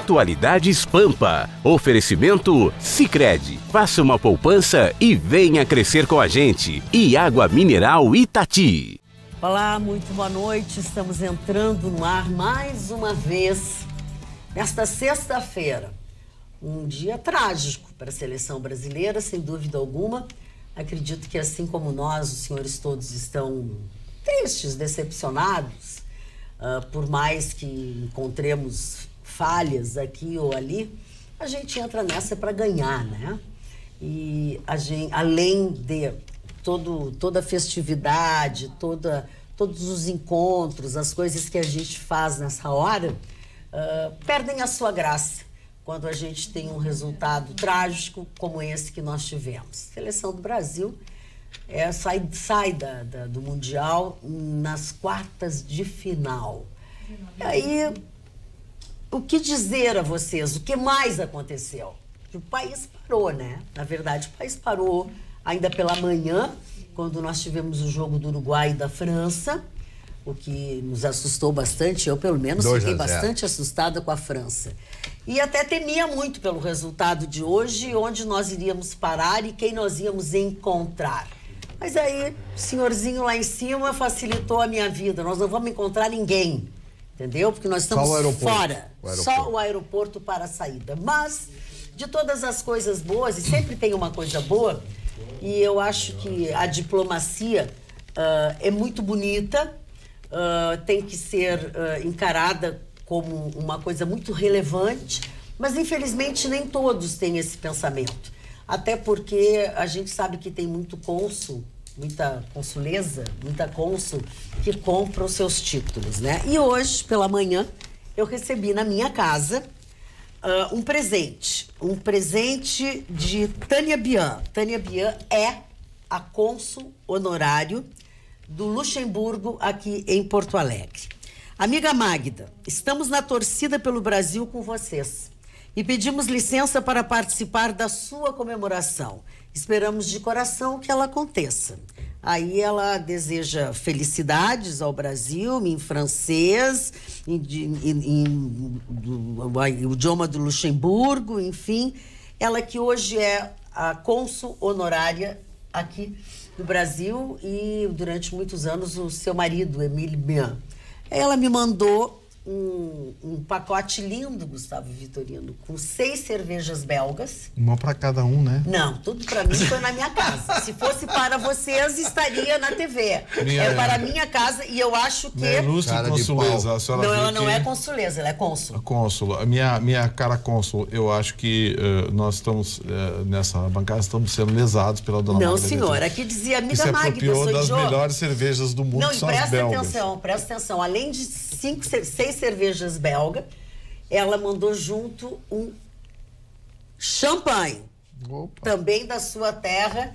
Atualidades Pampa. Oferecimento Sicredi. Faça uma poupança e venha crescer com a gente. E Água Mineral Itati. Olá, muito boa noite. Estamos entrando no ar mais uma vez nesta sexta-feira. Um dia trágico para a seleção brasileira, sem dúvida alguma. Acredito que assim como nós, os senhores todos estão tristes, decepcionados, por mais que encontremos falhas aqui ou ali, a gente entra nessa para ganhar, né? E a gente, além de toda a festividade, todos os encontros, as coisas que a gente faz nessa hora, perdem a sua graça quando a gente tem um resultado trágico como esse que nós tivemos. A seleção do Brasil sai do Mundial nas quartas de final. E aí, o que dizer a vocês? O que mais aconteceu? O país parou, né? Na verdade, o país parou ainda pela manhã, quando nós tivemos o jogo do Uruguai e da França, o que nos assustou bastante. Eu, pelo menos, fiquei bastante assustada com a França. E até temia muito pelo resultado de hoje, onde nós iríamos parar e quem nós íamos encontrar. Mas aí, o senhorzinho lá em cima facilitou a minha vida. Nós não vamos encontrar ninguém, entendeu? Porque nós estamos fora. Só o aeroporto para a saída. Mas, de todas as coisas boas, e sempre tem uma coisa boa, e eu acho que a diplomacia é muito bonita, tem que ser encarada como uma coisa muito relevante, mas infelizmente nem todos têm esse pensamento. Até porque a gente sabe que tem muito cônsul, muita consuleza, muita cônsul que compra os seus títulos, né? E hoje, pela manhã, eu recebi na minha casa um presente de Tânia Bian. Tânia Bian é a cônsul honorário do Luxemburgo aqui em Porto Alegre. Amiga Magda, estamos na torcida pelo Brasil com vocês e pedimos licença para participar da sua comemoração. Esperamos de coração que ela aconteça. Aí ela deseja felicidades ao Brasil em francês, o idioma do Luxemburgo, enfim. Ela que hoje é a cônsul honorária aqui no Brasil e durante muitos anos o seu marido, Emile Bian. Ela me mandou um pacote lindo, Gustavo Vitorino, com 6 cervejas belgas. Uma para cada um, né? Não, tudo para mim foi na minha casa. Se fosse para vocês, estaria na TV. É para a minha casa e eu acho que... Ilustre consuleza. A senhora não, ela não é consuleza, ela é cônsul. Cônsul. Minha cara cônsul, eu acho que nós estamos, nessa bancada, estamos sendo lesados pela dona Magda. Não, senhor. Aqui dizia amiga Magda. Magda, Se apropriou das melhores cervejas do mundo, que são as belgas. Presta atenção. Além de 6 cervejas belgas, ela mandou junto um champanhe, também da sua terra,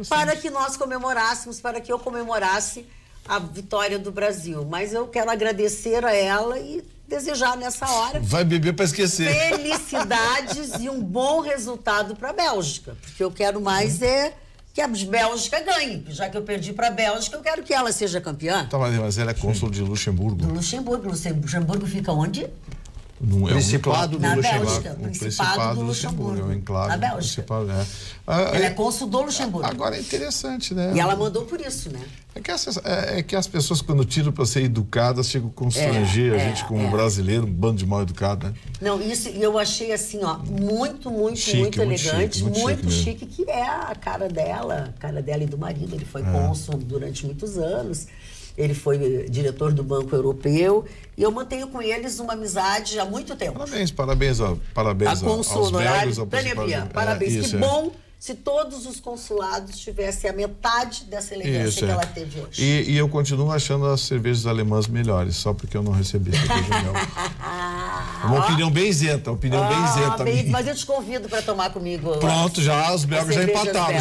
para que nós comemorássemos, para que eu comemorasse a vitória do Brasil. Mas eu quero agradecer a ela e desejar nessa hora... Vai beber para esquecer. Felicidades e um bom resultado para a Bélgica, porque eu quero mais que a Bélgica ganhe. Já que eu perdi para a Bélgica, eu quero que ela seja campeã. Tá, mas ela é cônsul de Luxemburgo. Do Luxemburgo. Luxemburgo fica onde? No Principado do Luxemburgo. Principado do Luxemburgo. É um enclave. Na Bélgica. Ela é cônsul do Luxemburgo. Agora é interessante, né? E ela mandou por isso, né? É que as pessoas, quando tiram para ser educadas, chegam a constranger a gente como brasileiro, um bando de mal educado, né? Não, isso eu achei assim, ó, muito chique, elegante, muito chique, que é a cara dela e do marido. Ele foi cônsul durante muitos anos. Ele foi diretor do Banco Europeu e eu mantenho com eles uma amizade há muito tempo. Parabéns a cônsul honorária Tânia Bian. Parabéns. Que bom se todos os consulados tivessem a metade dessa elegância que ela teve hoje. E eu continuo achando as cervejas alemãs melhores, só porque eu não recebi cerveja mel. Uma opinião bem isenta, Mas eu te convido para tomar comigo. Pronto, os belgas já empataram.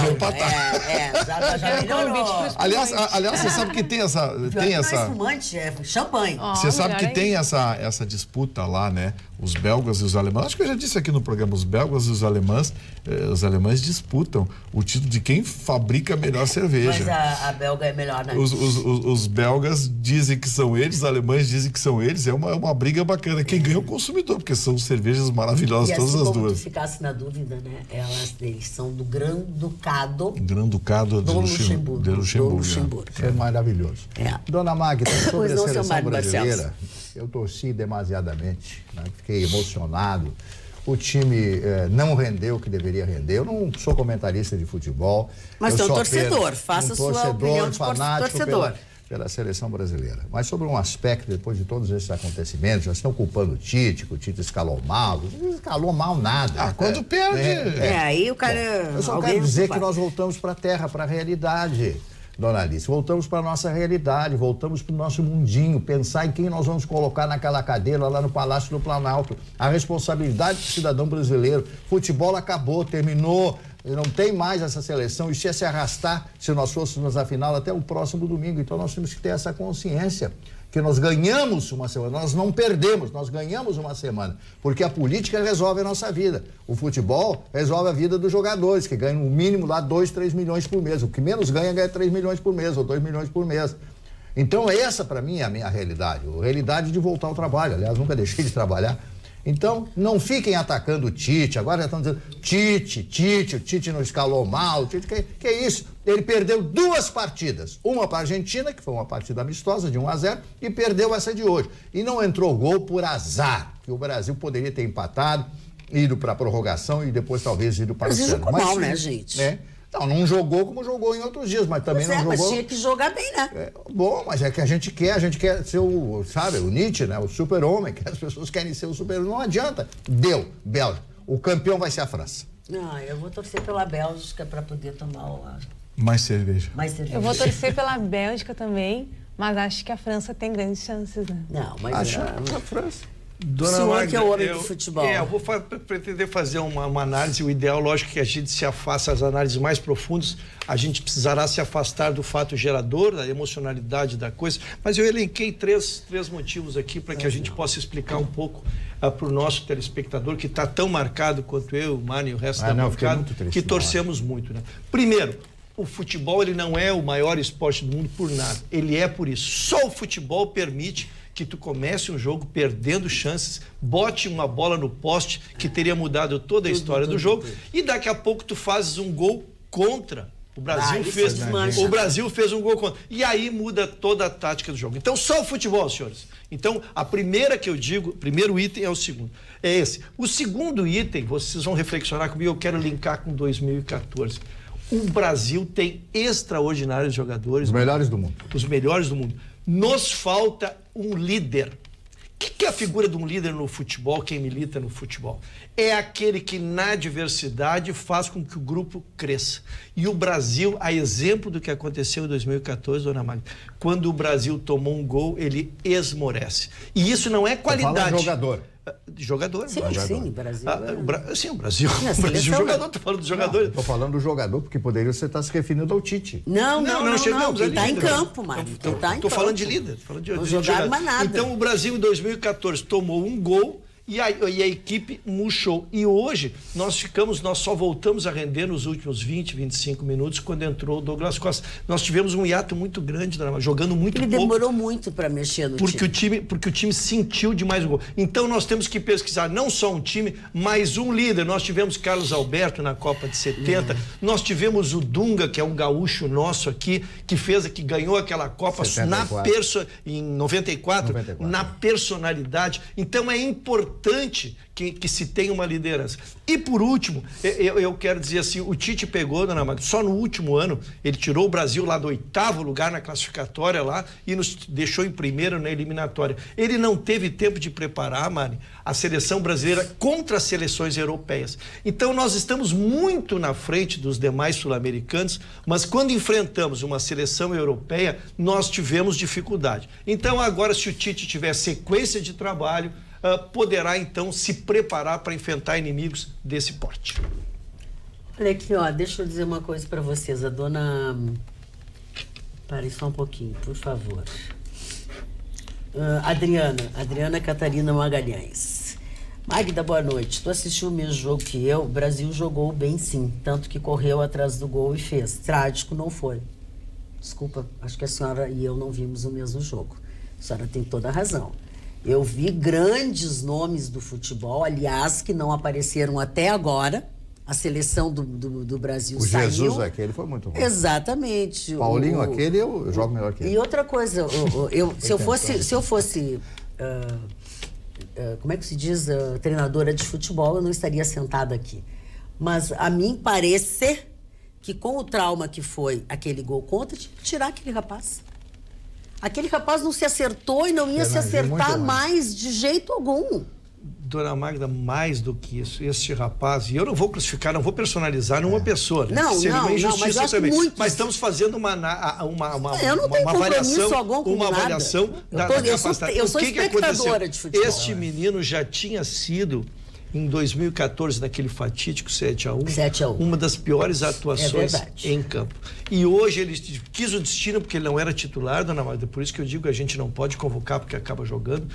Já melhorou. Aliás, você sabe que tem essa... Não é espumante, é champanhe. Você sabe que tem essa disputa lá, né? os belgas e os alemães, acho que eu já disse aqui no programa, os belgas e os alemães disputam o título de quem fabrica a melhor cerveja. Mas a belga é melhor, né? Os belgas dizem que são eles, os alemães dizem que são eles, é uma briga bacana. Quem ganha é o consumidor, porque são cervejas maravilhosas, todas as duas. Se ficasse na dúvida, né? Eles são do Grão-Ducado de Luxemburgo. É maravilhoso. Dona Magda, sobre a seleção brasileira, eu torci demasiadamente, né? Fiquei emocionado. O time não rendeu o que deveria render. Eu não sou comentarista de futebol. Mas você é um torcedor, faça a sua opinião de torcedor. Pela seleção brasileira. Mas sobre um aspecto, depois de todos esses acontecimentos, já estão culpando o Tite, que o Tite escalou mal. Não escalou mal nada. Quando perde. Aí o cara... Eu só quero dizer que nós voltamos para a terra, para a realidade, Dona Alice. Voltamos para a nossa realidade, voltamos para o nosso mundinho, pensar em quem nós vamos colocar naquela cadeira lá no Palácio do Planalto. A responsabilidade do cidadão brasileiro. Futebol acabou, terminou. Não tem mais essa seleção, isso ia se arrastar se nós fôssemos à final até o próximo domingo. Então nós temos que ter essa consciência que nós ganhamos uma semana, nós não perdemos, nós ganhamos uma semana, porque a política resolve a nossa vida. O futebol resolve a vida dos jogadores, que ganham no mínimo lá 2, 3 milhões por mês. O que menos ganha 3 milhões por mês ou 2 milhões por mês. Então essa para mim é a minha realidade, a realidade de voltar ao trabalho. Aliás, nunca deixei de trabalhar. Então, não fiquem atacando o Tite. Agora já estão dizendo, o Tite não escalou mal. O Tite, que é isso? Ele perdeu 2 partidas. Uma para a Argentina, que foi uma partida amistosa de 1-0, e perdeu essa de hoje. E não entrou gol por azar, que o Brasil poderia ter empatado, ido para a prorrogação e depois talvez ido para o Brasil jogou mal, né, gente? Não jogou como jogou em outros dias, mas também não jogou. Mas tinha que jogar bem, né? Bom, mas é que a gente quer ser o Nietzsche, né? O super-homem, que as pessoas querem ser o super-homem. Não adianta. Deu, Bélgica. O campeão vai ser a França. Não, eu vou torcer pela Bélgica para poder tomar mais cerveja. Eu vou torcer pela Bélgica também, mas acho que a França tem grandes chances, né? Não, mas acho a França. Dona Magda, que é o homem do futebol. Eu vou pretender fazer uma análise. O ideal, lógico, que a gente se afaste das análises mais profundas. A gente precisará se afastar do fato gerador, da emocionalidade da coisa. Mas eu elenquei três motivos aqui para que a gente possa explicar um pouco para o nosso telespectador, que está tão marcado quanto eu, o Mani e o resto da bancada, que torcemos muito, né? Primeiro, o futebol ele não é o maior esporte do mundo por nada. Ele é por isso. Só o futebol permite que tu comece um jogo perdendo chances, bote uma bola no poste que teria mudado toda a história do jogo e daqui a pouco tu fazes um gol contra. O Brasil fez um gol contra. E aí muda toda a tática do jogo. Então só o futebol, senhores. Então a primeira que eu digo, o primeiro item é o segundo. É esse. O segundo item, vocês vão reflexionar comigo, eu quero linkar com 2014. O Brasil tem extraordinários jogadores. Os melhores do mundo. Os melhores do mundo. Nos falta um líder. O que é a figura de um líder no futebol, quem milita no futebol? É aquele que na adversidade faz com que o grupo cresça. E o Brasil, a exemplo do que aconteceu em 2014, Dona Magda, quando o Brasil tomou um gol, ele esmorece. E isso não é qualidade. Fala jogador. Jogador. Sim, o Brasil. Sim, o Brasil. Jogador, tô falando do jogador. Estou falando do jogador, porque poderia você estar se referindo ao Tite. Não chegamos ele está em campo, Mário. Estou falando de líder. Não jogaram mais nada. Então o Brasil em 2014 tomou um gol e a equipe murchou. E hoje nós só voltamos a render nos últimos 20, 25 minutos quando entrou o Douglas Costa. Nós tivemos um hiato muito grande, jogando muito pouco. Ele demorou muito para mexer no time. Porque o time sentiu demais o gol. Então nós temos que pesquisar não só um time, mas um líder. Nós tivemos Carlos Alberto na Copa de 70, nós tivemos o Dunga, que é um gaúcho nosso aqui, que ganhou aquela Copa em 94, na personalidade. Então é importante que se tenha uma liderança. E por último, eu quero dizer assim, o Tite pegou, Dona Magda, só no último ano, ele tirou o Brasil lá do 8º lugar na classificatória lá e nos deixou em primeiro na eliminatória. Ele não teve tempo de preparar, Mari, a seleção brasileira contra as seleções europeias. Então nós estamos muito na frente dos demais sul-americanos, mas quando enfrentamos uma seleção europeia, nós tivemos dificuldade. Então agora, se o Tite tiver sequência de trabalho, poderá então se preparar para enfrentar inimigos desse porte. Olha aqui, deixa eu dizer uma coisa para vocês. A dona... Pare só um pouquinho, por favor. Adriana Catarina Magalhães. Magda, boa noite. Tu assistiu o mesmo jogo que eu? O Brasil jogou bem sim, tanto que correu atrás do gol e fez. Trágico não foi. Desculpa, acho que a senhora e eu não vimos o mesmo jogo. A senhora tem toda a razão. Eu vi grandes nomes do futebol, aliás, que não apareceram até agora. A seleção do Brasil saiu. O Jesus aquele foi muito ruim. Exatamente. Paulinho aquele, eu jogo melhor que ele. E outra coisa, se eu fosse como é que se diz, treinadora de futebol, eu não estaria sentada aqui. Mas a mim parece que com o trauma que foi aquele gol contra, tinha que tirar aquele rapaz. Aquele rapaz não se acertou e não ia se acertar mais de jeito algum. Dona Magda, mais do que isso, este rapaz, e eu não vou crucificar, não vou personalizar nenhuma pessoa, né? Seria uma injustiça também. Mas estamos fazendo uma avaliação da capacidade. Eu sou espectadora de futebol. Este menino já tinha sido, em 2014, naquele fatídico 7-1, uma das piores atuações em campo. E hoje ele quis o destino porque ele não era titular, dona Magda, por isso que eu digo que a gente não pode convocar porque acaba jogando,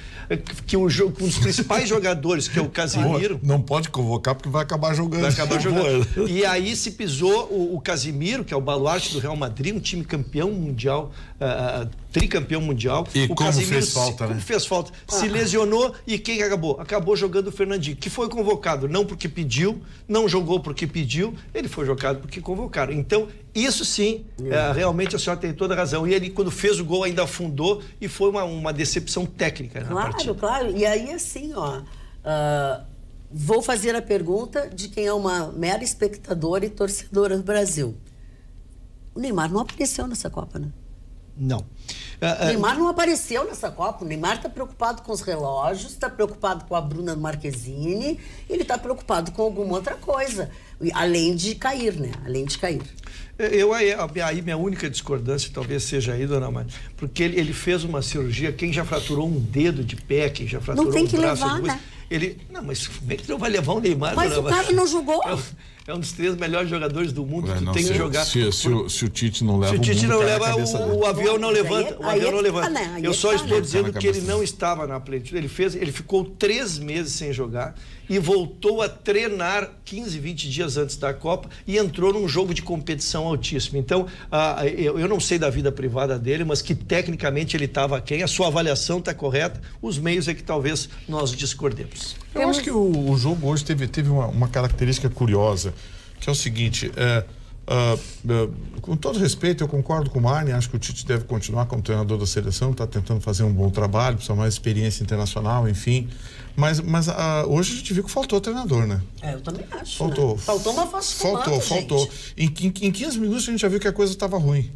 que um dos principais jogadores, que é o Casemiro... Não pode convocar porque vai acabar jogando. Vai acabar jogando. E aí se pisou o Casemiro, que é o baluarte do Real Madrid, um time campeão mundial, tricampeão mundial. E o como Casemiro fez falta, né? Fez falta. Se lesionou e quem acabou? Acabou jogando o Fernandinho, que foi convocado não porque pediu, não jogou porque pediu, ele foi jogado porque convocaram. Então, isso sim, realmente a senhora tem toda a razão. E ele, quando fez o gol, ainda afundou e foi uma decepção técnica na partida. Claro. E aí, assim, vou fazer a pergunta de quem é uma mera espectadora e torcedora do Brasil. O Neymar não apareceu nessa Copa, né? Não. O Neymar não apareceu nessa Copa. O Neymar está preocupado com os relógios, está preocupado com a Bruna Marquezine, ele está preocupado com alguma outra coisa. Além de cair, né? Além de cair. Aí minha única discordância talvez seja aí, dona Maria, porque ele fez uma cirurgia, quem já fraturou um dedo de pé, quem já fraturou um braço... Não tem que levar, né? Não, mas como é que não vai levar o Neymar? Mas o cara não jogou. É um dos 3 melhores jogadores do mundo, tu não, tem que jogar. Se o Tite não leva, o Tite não leva, o avião não levanta. O avião não levanta. Eu só estou dizendo que ele não estava na plenitude. Ele ficou 3 meses sem jogar e voltou a treinar 15, 20 dias antes da Copa e entrou num jogo de competição altíssimo. Então, eu não sei da vida privada dele, mas que tecnicamente ele estava aquém, a sua avaliação está correta, os meios é que talvez nós discordemos. Eu acho que o jogo hoje teve uma característica curiosa, que é o seguinte, com todo respeito, eu concordo com o Marne, acho que o Tite deve continuar como treinador da seleção, está tentando fazer um bom trabalho, precisa mais experiência internacional, enfim, mas hoje a gente viu que faltou treinador, né? Eu também acho. Faltou. Né? Faltou uma voz de comando, faltou. Em 15 minutos a gente já viu que a coisa estava ruim.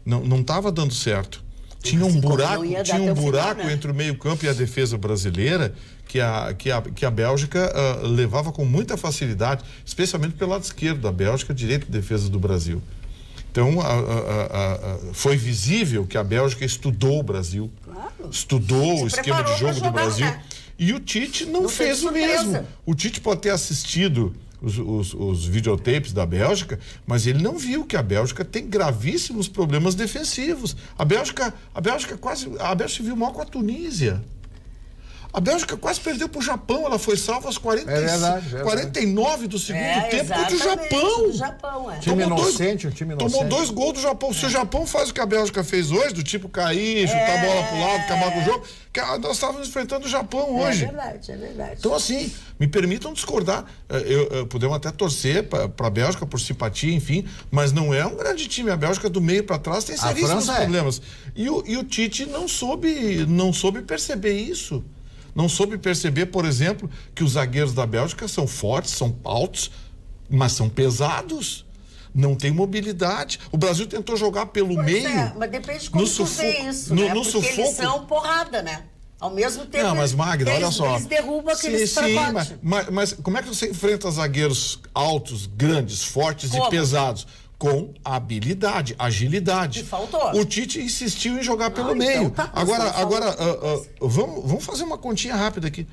Não estava dando certo. Tinha um buraco, né? Entre o meio-campo e a defesa brasileira que a Bélgica levava com muita facilidade, especialmente pelo lado esquerdo da Bélgica, direito de defesa do Brasil. Então, foi visível que a Bélgica estudou o Brasil, estudou o esquema de jogo do Brasil, né? E o Tite não fez o mesmo. O Tite pode ter assistido os videotapes da Bélgica, mas ele não viu que a Bélgica tem gravíssimos problemas defensivos. A Bélgica se viu mal com a Tunísia. A Bélgica quase perdeu para o Japão, ela foi salva aos 49 do segundo tempo contra o Japão. Time inocente. Tomou 2 gols do Japão. Se o Japão faz o que a Bélgica fez hoje, do tipo cair, chutar a bola para o lado, acabar com o jogo, nós estávamos enfrentando o Japão hoje. É verdade. Então, assim, me permitam discordar. Podemos até torcer para a Bélgica por simpatia, enfim, mas não é um grande time. A Bélgica do meio para trás tem seríssimos problemas. E o Tite não soube perceber isso. Não soube perceber, por exemplo, que os zagueiros da Bélgica são fortes, são altos, mas são pesados. Não tem mobilidade. O Brasil tentou jogar pelo meio. Mas depende de como tu vê isso, né? Porque eles são porrada, né? Ao mesmo tempo. Não, mas Magda, olha só. Eles derrubam aqueles pacotes. Mas como é que você enfrenta zagueiros altos, grandes, fortes e pesados? Com habilidade, agilidade. E faltou. O Tite insistiu em jogar pelo meio. Então agora vamos fazer uma continha rápida aqui.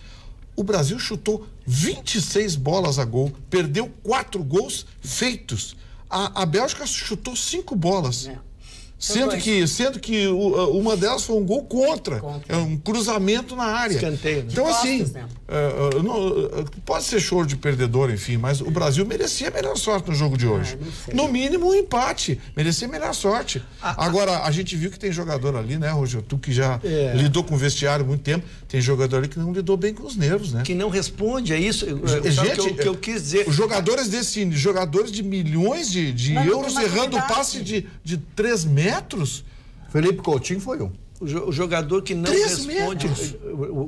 O Brasil chutou 26 bolas a gol, perdeu 4 gols feitos. A Bélgica chutou 5 bolas. Sendo que uma delas foi um gol contra. É um cruzamento na área. Escanteio, né? Então, assim, pode ser choro de perdedor, enfim, mas o Brasil merecia a melhor sorte no jogo de hoje. No mínimo, um empate. Merecia a melhor sorte. Agora, a gente viu que tem jogador ali, né, Rogério? Tu que já lidou com o vestiário há muito tempo, tem jogador ali que não lidou bem com os nervos, né? Que não responde, é isso. Gente, o que eu quis dizer. Os jogadores jogadores de milhões de euros errando o passe de 3 metros. Felipe Coutinho foi um. O jogador que não responde, o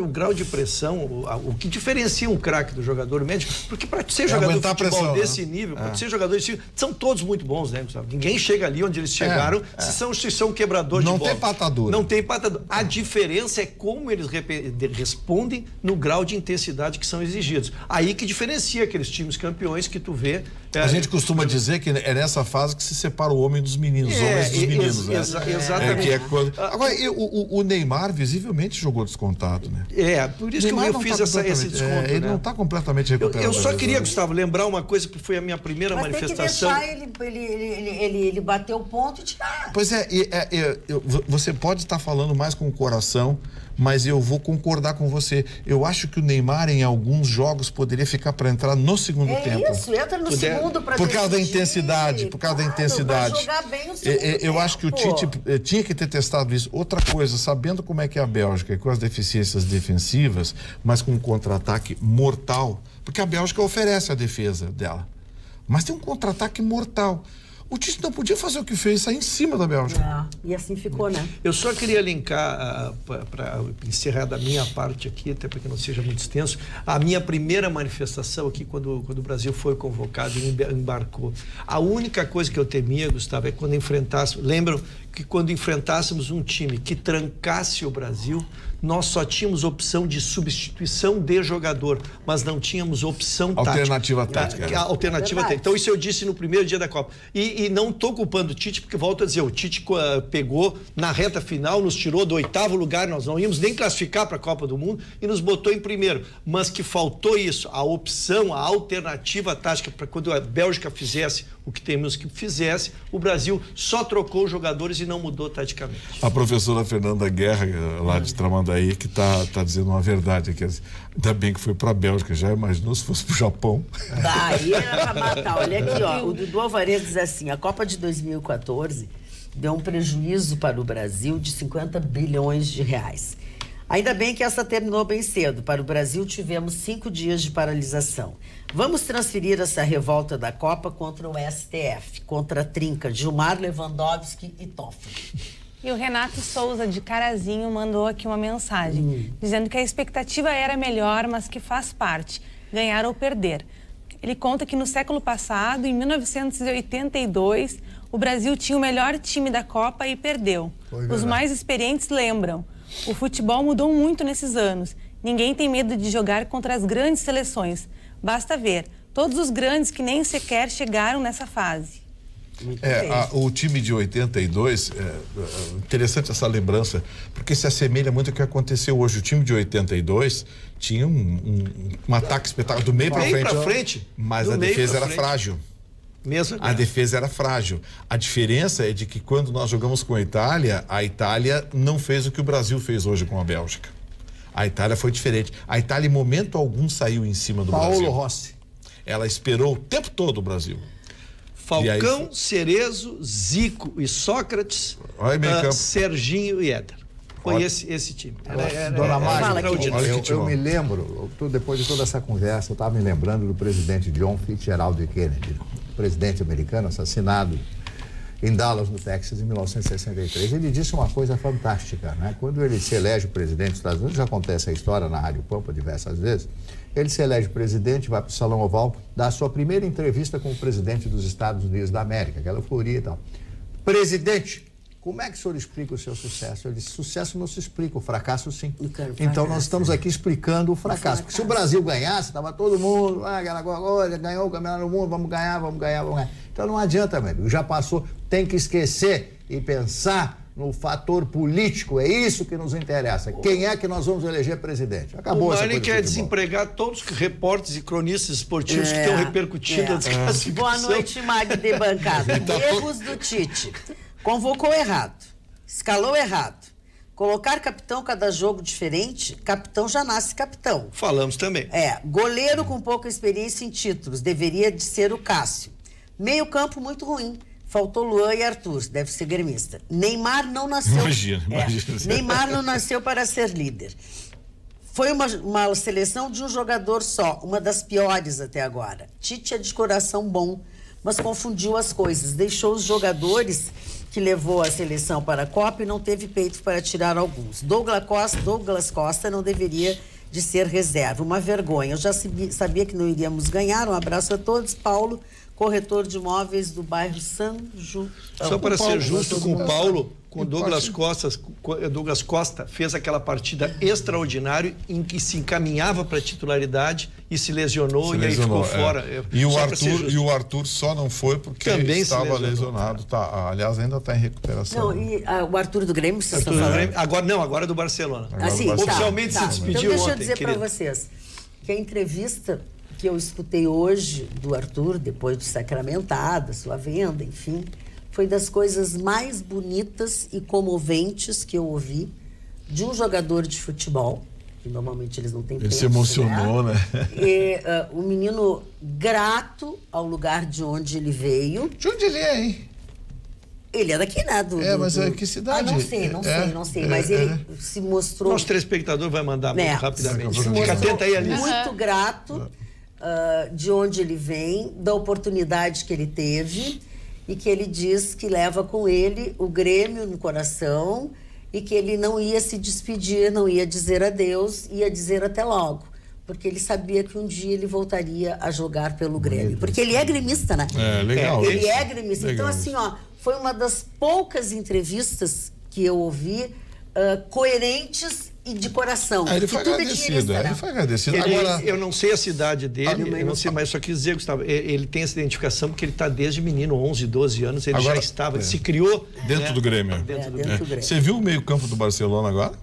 grau de pressão, o que diferencia um craque do jogador médio, porque para ser jogador de futebol desse nível, para ser jogador desse nível, são todos muito bons, né, Gustavo? Ninguém chega ali onde eles chegaram se são quebrador de bola. Não tem patadura. Não tem patadura. A diferença é como eles respondem no grau de intensidade que são exigidos. Aí que diferencia aqueles times campeões que tu vê. A gente costuma dizer que é nessa fase que se separa o homem dos meninos, os homens dos meninos, né? Exatamente. Agora, o Neymar visivelmente jogou descontado, né? Por isso que eu fiz esse desconto. Ele não está completamente recuperado. Eu só queria, Gustavo, lembrar uma coisa que foi a minha primeira manifestação. Mas tem que deixar ele bater o ponto e tirar. Pois você pode estar falando mais com o coração, mas eu vou concordar com você. Eu acho que o Neymar, em alguns jogos, poderia ficar para entrar no segundo tempo. Isso, entra no segundo para Por causa da intensidade, Vai jogar bem no segundo eu acho que o Tite tinha que ter testado isso. Outra coisa, sabendo como é que é a Bélgica, com as deficiências defensivas, mas com um contra-ataque mortal, porque a Bélgica oferece a defesa dela, mas tem um contra-ataque mortal. O Tite não podia fazer o que fez, sair em cima da Bélgica. E assim ficou, né? Eu só queria linkar, para encerrar da minha parte aqui, até para que não seja muito extenso, a minha primeira manifestação aqui, quando o Brasil foi convocado e embarcou. A única coisa que eu temia, Gustavo, é quando enfrentássemos... Lembram que quando enfrentássemos um time que trancasse o Brasil, nós só tínhamos opção de substituição de jogador, mas não tínhamos opção alternativa tática. Alternativa tática. Então, isso eu disse no primeiro dia da Copa. E não estou culpando o Tite, porque volto a dizer, o Tite pegou na reta final, nos tirou do 8º lugar, nós não íamos nem classificar para a Copa do Mundo e nos botou em primeiro. Mas que faltou isso, a opção, a alternativa tática, para quando a Bélgica fizesse o que temos que fizesse, o Brasil só trocou os jogadores e não mudou taticamente. A professora Fernanda Guerra, lá de Tramandaí, que tá dizendo uma verdade aqui. Ainda bem que foi para a Bélgica, já imaginou se fosse para o Japão? Aí era para matar. Olha aqui, ó, o Dudu Alvarez diz assim, a Copa de 2014 deu um prejuízo para o Brasil de 50 bilhões de reais. Ainda bem que essa terminou bem cedo. Para o Brasil, tivemos 5 dias de paralisação. Vamos transferir essa revolta da Copa contra o STF, contra a trinca Gilmar, Lewandowski e Toffoli. E o Renato Souza, de Carazinho, mandou aqui uma mensagem, dizendo que a expectativa era melhor, mas que faz parte, ganhar ou perder. Ele conta que no século passado, em 1982, o Brasil tinha o melhor time da Copa e perdeu. Os mais experientes lembram. O futebol mudou muito nesses anos. Ninguém tem medo de jogar contra as grandes seleções. Basta ver, todos os grandes que nem sequer chegaram nessa fase. O time de 82, interessante essa lembrança, porque se assemelha muito ao que aconteceu hoje. O time de 82 tinha um ataque espetacular do meio para frente, mas a defesa era frágil. A defesa era frágil. A diferença é de que quando nós jogamos com a Itália não fez o que o Brasil fez hoje com a Bélgica. A Itália foi diferente. A Itália, em momento algum, saiu em cima do Brasil. Paulo Rossi. Ela esperou o tempo todo o Brasil. Falcão, Cerezo, Zico e Sócrates, Serginho e Éder. Foi esse time. Dona Márcia, eu me lembro, depois de toda essa conversa, eu estava me lembrando do presidente John Fitzgerald Kennedy, presidente americano, assassinado em Dallas, no Texas, em 1963. Ele disse uma coisa fantástica, né? Quando ele se elege presidente dos Estados Unidos, já acontece a história na Rádio Pampa diversas vezes, ele se elege presidente, vai para o Salão Oval, dá a sua primeira entrevista com o presidente dos Estados Unidos da América, aquela euforia e tal. Presidente, como é que o senhor explica o seu sucesso? Ele disse, sucesso não se explica, o fracasso sim. Então nós estamos aqui explicando o fracasso. Porque se o Brasil ganhasse, estava todo mundo, olha, ganhou o Campeonato do Mundo, vamos ganhar. Então não adianta, meu amigo, já passou, tem que esquecer e pensar no fator político, é isso que nos interessa. Quem é que nós vamos eleger presidente? Acabou essa coisa. Ele quer desempregar todos os repórteres e cronistas esportivos que estão repercutindo a desclassificação. Boa noite, Magda e bancada. Erros do Tite. Convocou errado, escalou errado. Colocar capitão cada jogo diferente, capitão já nasce capitão. Falamos também. Goleiro com pouca experiência em títulos, deveria de ser o Cássio. Meio campo muito ruim. Faltou Luan e Arthur, deve ser gremista. Neymar não nasceu... Imagina. Neymar não nasceu para ser líder. Foi uma seleção de um jogador só, uma das piores até agora. Tite é de coração bom, mas confundiu as coisas. Deixou os jogadores que levou a seleção para a Copa e não teve peito para tirar alguns. Douglas Costa não deveria de ser reserva. Uma vergonha. Eu já sabia que não iríamos ganhar. Um abraço a todos. Paulo, corretor de imóveis do bairro São João. Só para ser justo com o Paulo, com Douglas Costa fez aquela partida extraordinária em que se encaminhava para a titularidade e se lesionou e aí ficou fora. E o Arthur só não foi porque também estava lesionado. Tá, aliás, ainda está em recuperação. Não, e o Arthur do Grêmio, vocês estão falando? Agora do Barcelona. Oficialmente se despediu então, deixa ontem. Eu dizer para vocês que a entrevista que eu escutei hoje do Arthur, depois de sacramentada, sua venda, enfim, foi das coisas mais bonitas e comoventes que eu ouvi de um jogador de futebol, que normalmente eles não têm tempo. Ele se emocionou, né? E o menino grato ao lugar de onde ele veio. De onde ele é, hein? Ele é daqui, né? Mas é que cidade? Não sei, mas ele se mostrou... Nosso telespectador vai mandar muito rapidamente. Fica atento aí, Alice. Muito grato de onde ele vem, da oportunidade que ele teve e que ele diz que leva com ele o Grêmio no coração e que ele não ia se despedir, não ia dizer adeus, ia dizer até logo. Porque ele sabia que um dia ele voltaria a jogar pelo Grêmio. Porque ele é gremista, né? Legal. Ele é gremista. Legal. Então, assim, foi uma das poucas entrevistas que eu ouvi coerentes e de coração. Ele foi agradecido, Ele foi agradecido. Agora, eu não sei a cidade dele, eu não sei, mas só quis dizer, Gustavo, ele tem essa identificação porque ele está desde menino, 11, 12 anos, ele já estava, se criou... Dentro do Grêmio. Dentro do Grêmio. Você viu o meio-campo do Barcelona agora?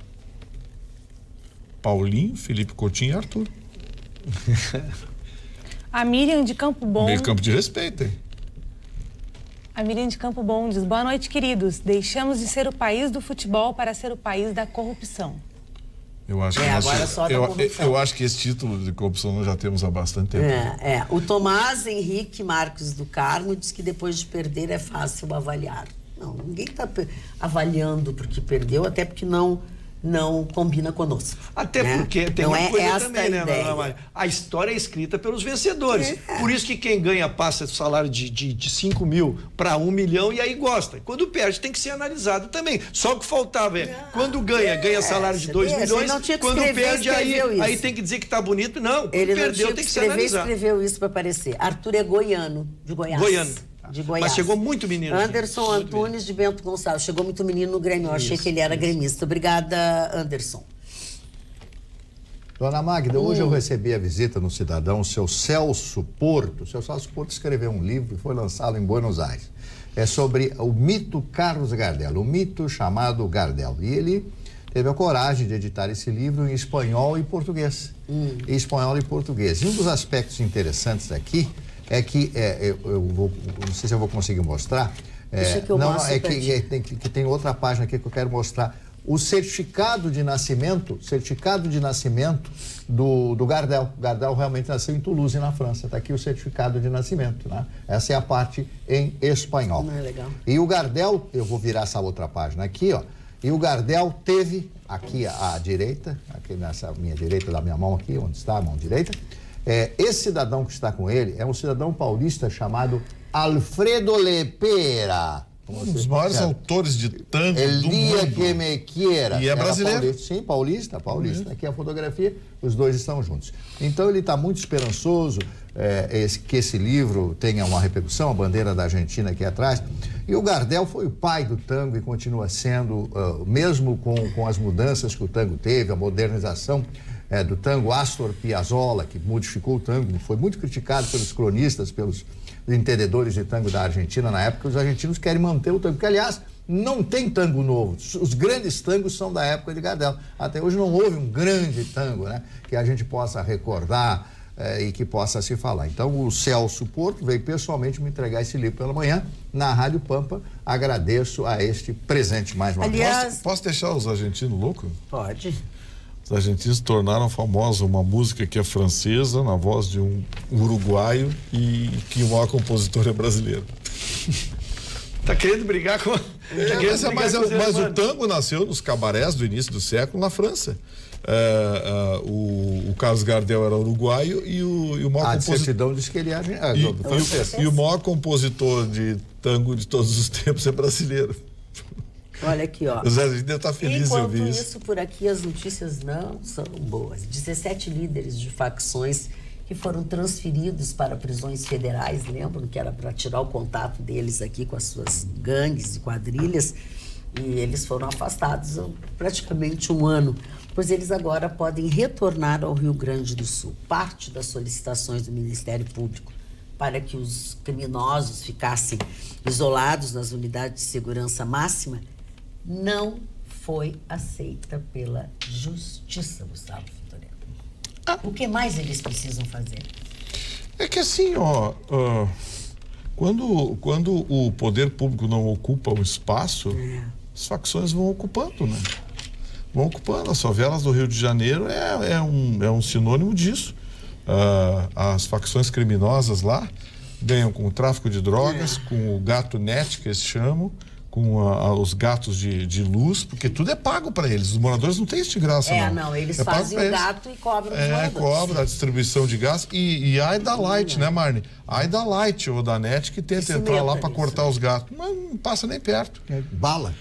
Paulinho, Felipe Coutinho e Arthur. A Miriam de Campo Bom... Meio-campo de respeito, hein? A Miriam de Campo Bom diz: boa noite, queridos. Deixamos de ser o país do futebol para ser o país da corrupção. Eu acho que eu acho que esse título de corrupção nós já temos há bastante tempo. O Tomás Henrique Marques do Carmo diz que depois de perder é fácil avaliar. Não, ninguém está avaliando porque perdeu, até porque não combina conosco. Até porque tem uma coisa também, né, a história é escrita pelos vencedores. Por isso que quem ganha passa do salário de 5 mil para 1 milhão e aí gosta. Quando perde tem que ser analisado também. Só o que faltava quando ganha salário de 2 milhões, quando perde aí tem que dizer que tá bonito. Não, quando perdeu tem que ser analisado. Ele escreveu isso para aparecer. Arthur é goiano, de Goiás. De Goiás. Mas chegou muito menino. Anderson Antunes de Bento Gonçalves. Chegou muito menino no Grêmio. Eu achei que ele era gremista. Obrigada, Anderson. Dona Magda, hoje eu recebi a visita no Cidadão, o seu Celso Porto. O seu Celso Porto escreveu um livro e foi lançado em Buenos Aires. É sobre o mito Carlos Gardel, o mito chamado Gardel. E ele teve a coragem de editar esse livro em espanhol e português. Em espanhol e português. E um dos aspectos interessantes aqui é que, não sei se eu vou conseguir mostrar. Que tem outra página aqui que eu quero mostrar. O certificado de nascimento do Gardel. Gardel realmente nasceu em Toulouse, na França. Está aqui o certificado de nascimento, né? Essa é a parte em espanhol. Não é legal. E o Gardel, eu vou virar essa outra página aqui, ó. E o Gardel teve, aqui à direita, aqui nessa minha direita da minha mão aqui, onde está a mão direita, esse cidadão que está com ele é um cidadão paulista chamado Alfredo Lepera. Um dos maiores autores de tango do mundo. Dia que me quiera. E é brasileiro. Paulista. Sim, paulista. Aqui a fotografia, os dois estão juntos. Então ele está muito esperançoso que esse livro tenha uma repercussão, a bandeira da Argentina aqui atrás. E o Gardel foi o pai do tango e continua sendo, mesmo com as mudanças que o tango teve, a modernização do tango. Astor Piazzolla, que modificou o tango, foi muito criticado pelos cronistas, pelos entendedores de tango da Argentina na época. Os argentinos querem manter o tango, porque, aliás, não tem tango novo. Os grandes tangos são da época de Gardel. Até hoje não houve um grande tango, né, que a gente possa recordar. e que possa se falar. Então, o Celso Porto veio pessoalmente me entregar esse livro pela manhã na Rádio Pampa. Agradeço a este presente mais uma vez. Posso deixar os argentinos loucos? Pode. Os argentinos tornaram famosa uma música que é francesa, na voz de um uruguaio, e que o maior compositor é brasileiro. Tá querendo brigar com... Mas o tango nasceu nos cabarés do início do século na França. O Carlos Gardel era uruguaio e o maior compositor diz que ele é e o maior compositor de tango de todos os tempos é brasileiro. Olha aqui, ó. O Zé deve estar feliz de ouvir isso. Enquanto isso, por aqui as notícias não são boas. 17 líderes de facções que foram transferidos para prisões federais, lembram que era para tirar o contato deles aqui com as suas gangues e quadrilhas, e eles foram afastados há praticamente um ano, pois eles agora podem retornar ao Rio Grande do Sul. Parte das solicitações do Ministério Público para que os criminosos ficassem isolados nas unidades de segurança máxima não foi aceita pela Justiça, Gustavo Vitorino. O que mais eles precisam fazer? É que assim, quando o poder público não ocupa o espaço, as facções vão ocupando, né? Vão ocupando. As favelas do Rio de Janeiro é um sinônimo disso. As facções criminosas lá ganham com o tráfico de drogas, com o gato net, que eles chamam, com os gatos de luz, porque tudo é pago para eles. Os moradores não têm isso de graça, não. Eles fazem o gato e cobram os moradores. Cobra a distribuição de gás. E ai da Light, né, Marne? Ai da Light ou da NET que tenta entrar lá para cortar os gatos. Mas não passa nem perto. Bala.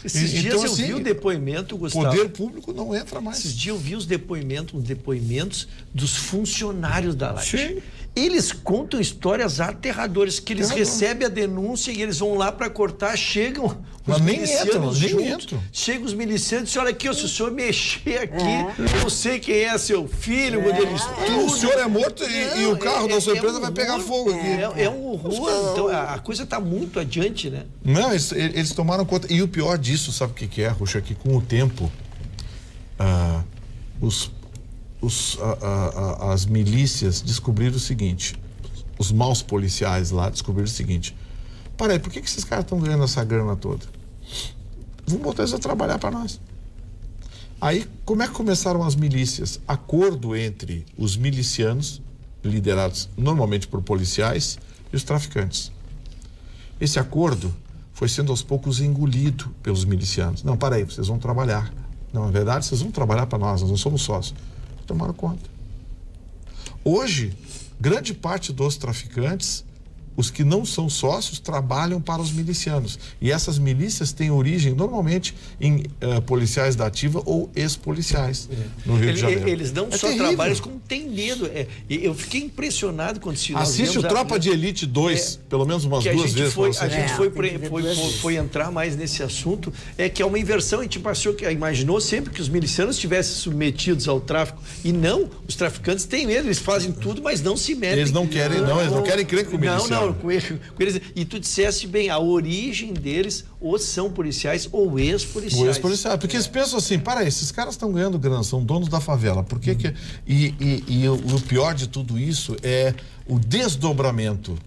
Esses dias eu vi o depoimento, Gustavo. O poder público não entra mais. Esses dias eu vi os depoimentos dos funcionários da Light. Sim. Eles contam histórias aterradodoras, que eles recebem a denúncia e eles vão lá para cortar, chegam os milicianos juntos, chegam os milicianos e olha aqui, se o senhor mexer aqui, eu sei quem é seu filho, quando eles o senhor é morto e o carro da sua empresa vai pegar fogo aqui. É um horror, então a coisa está muito adiante, né? Não, eles tomaram conta, e o pior disso, sabe o que é, Ruxa? Que com o tempo, as milícias descobriram o seguinte, os maus policiais lá descobriram o seguinte: para aí, por que esses caras estão ganhando essa grana toda? Vamos botar eles a trabalhar para nós. Aí, como é que começaram as milícias? Acordo entre os milicianos, liderados normalmente por policiais, e os traficantes. Esse acordo foi sendo aos poucos engolido pelos milicianos. Não, para aí, vocês vão trabalhar. Não, na verdade, vocês vão trabalhar para nós não somos sócios. Tomaram conta. Hoje, grande parte dos traficantes, os que não são sócios, trabalham para os milicianos. E essas milícias têm origem, normalmente, em policiais da ativa ou ex-policiais no Rio de Janeiro. Eles não só trabalham, como têm medo. Eu fiquei impressionado quando se... Assiste o Tropa de Elite 2, pelo menos umas duas vezes. A gente foi entrar mais nesse assunto, que é uma inversão. A gente imaginou sempre que os milicianos estivessem submetidos ao tráfico. E não, os traficantes têm medo, eles fazem tudo, mas não se metem. Eles não querem, eles não querem crer com o miliciano. Com eles. E tu disseste bem, a origem deles ou são policiais ou ex-policiais. Ou ex-policiais, porque eles pensam assim, para aí, esses caras estão ganhando grana, são donos da favela, por que que... E o pior de tudo isso é o desdobramento,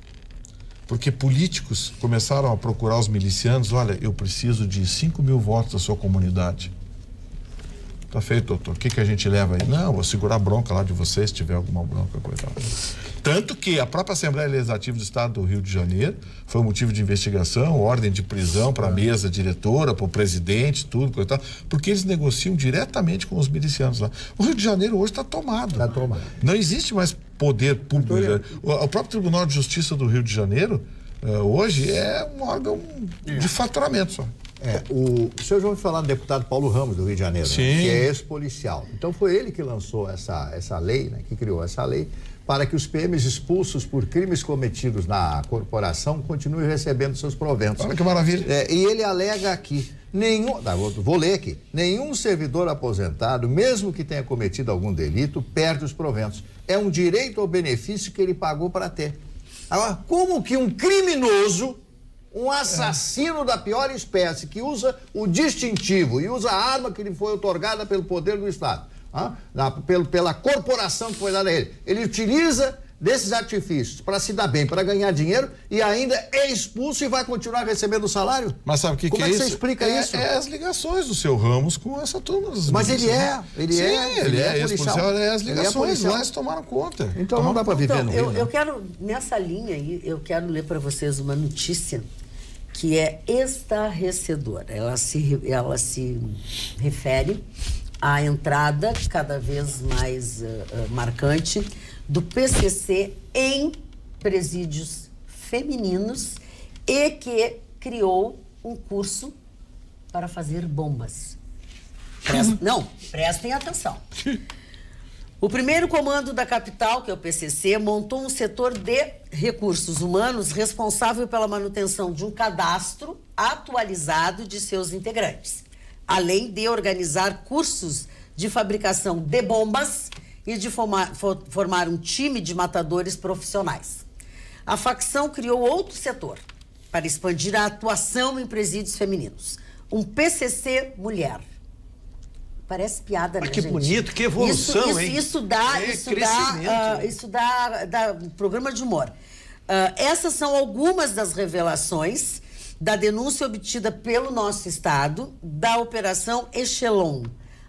porque políticos começaram a procurar os milicianos, olha, eu preciso de 5.000 votos da sua comunidade. Tá feito, doutor, o que a gente leva aí? Não, vou segurar a bronca lá de vocês, se tiver alguma bronca, coisa. Tanto que a própria Assembleia Legislativa do Estado do Rio de Janeiro foi motivo de investigação, ordem de prisão para a mesa diretora, para o presidente, tudo, coisa tal, porque eles negociam diretamente com os milicianos lá. O Rio de Janeiro hoje está tomado. Está tomado. Não existe mais poder público. O próprio Tribunal de Justiça do Rio de Janeiro, hoje, é um órgão de faturamento só. O senhor já ouviu falar do deputado Paulo Ramos, do Rio de Janeiro, né? Que é ex-policial. Então foi ele que lançou essa lei, né? Que criou essa lei, para que os PMs expulsos por crimes cometidos na corporação continuem recebendo seus proventos. Olha que maravilha. E ele alega aqui, vou ler aqui, nenhum servidor aposentado, mesmo que tenha cometido algum delito, perde os proventos. É um direito ou benefício que ele pagou para ter. Agora, como que um criminoso, um assassino da pior espécie, que usa o distintivo e usa a arma que lhe foi otorgada pelo poder do Estado, pela corporação que foi dada a ele. Ele utiliza desses artifícios para se dar bem, para ganhar dinheiro e ainda é expulso e vai continuar recebendo o salário? Mas sabe o que, Como é isso? Como você explica isso? É as ligações do seu Ramos com essa turma. Mas ele é policial. As ligações lá eles tomaram conta. Então não dá para viver no Rio. Eu quero, nessa linha aí, eu quero ler para vocês uma notícia que é estarrecedora. Ela se refere à entrada cada vez mais marcante do PCC em presídios femininos e que criou um curso para fazer bombas. Prestem atenção. O primeiro comando da capital, que é o PCC, montou um setor de recursos humanos responsável pela manutenção de um cadastro atualizado de seus integrantes, além de organizar cursos de fabricação de bombas e de formar um time de matadores profissionais. A facção criou outro setor para expandir a atuação em presídios femininos. Um PCC Mulher. Parece piada, né, que gente? Bonito, que evolução, hein? Isso dá programa de humor. Essas são algumas das revelações da denúncia obtida pelo nosso estado da Operação Echelon.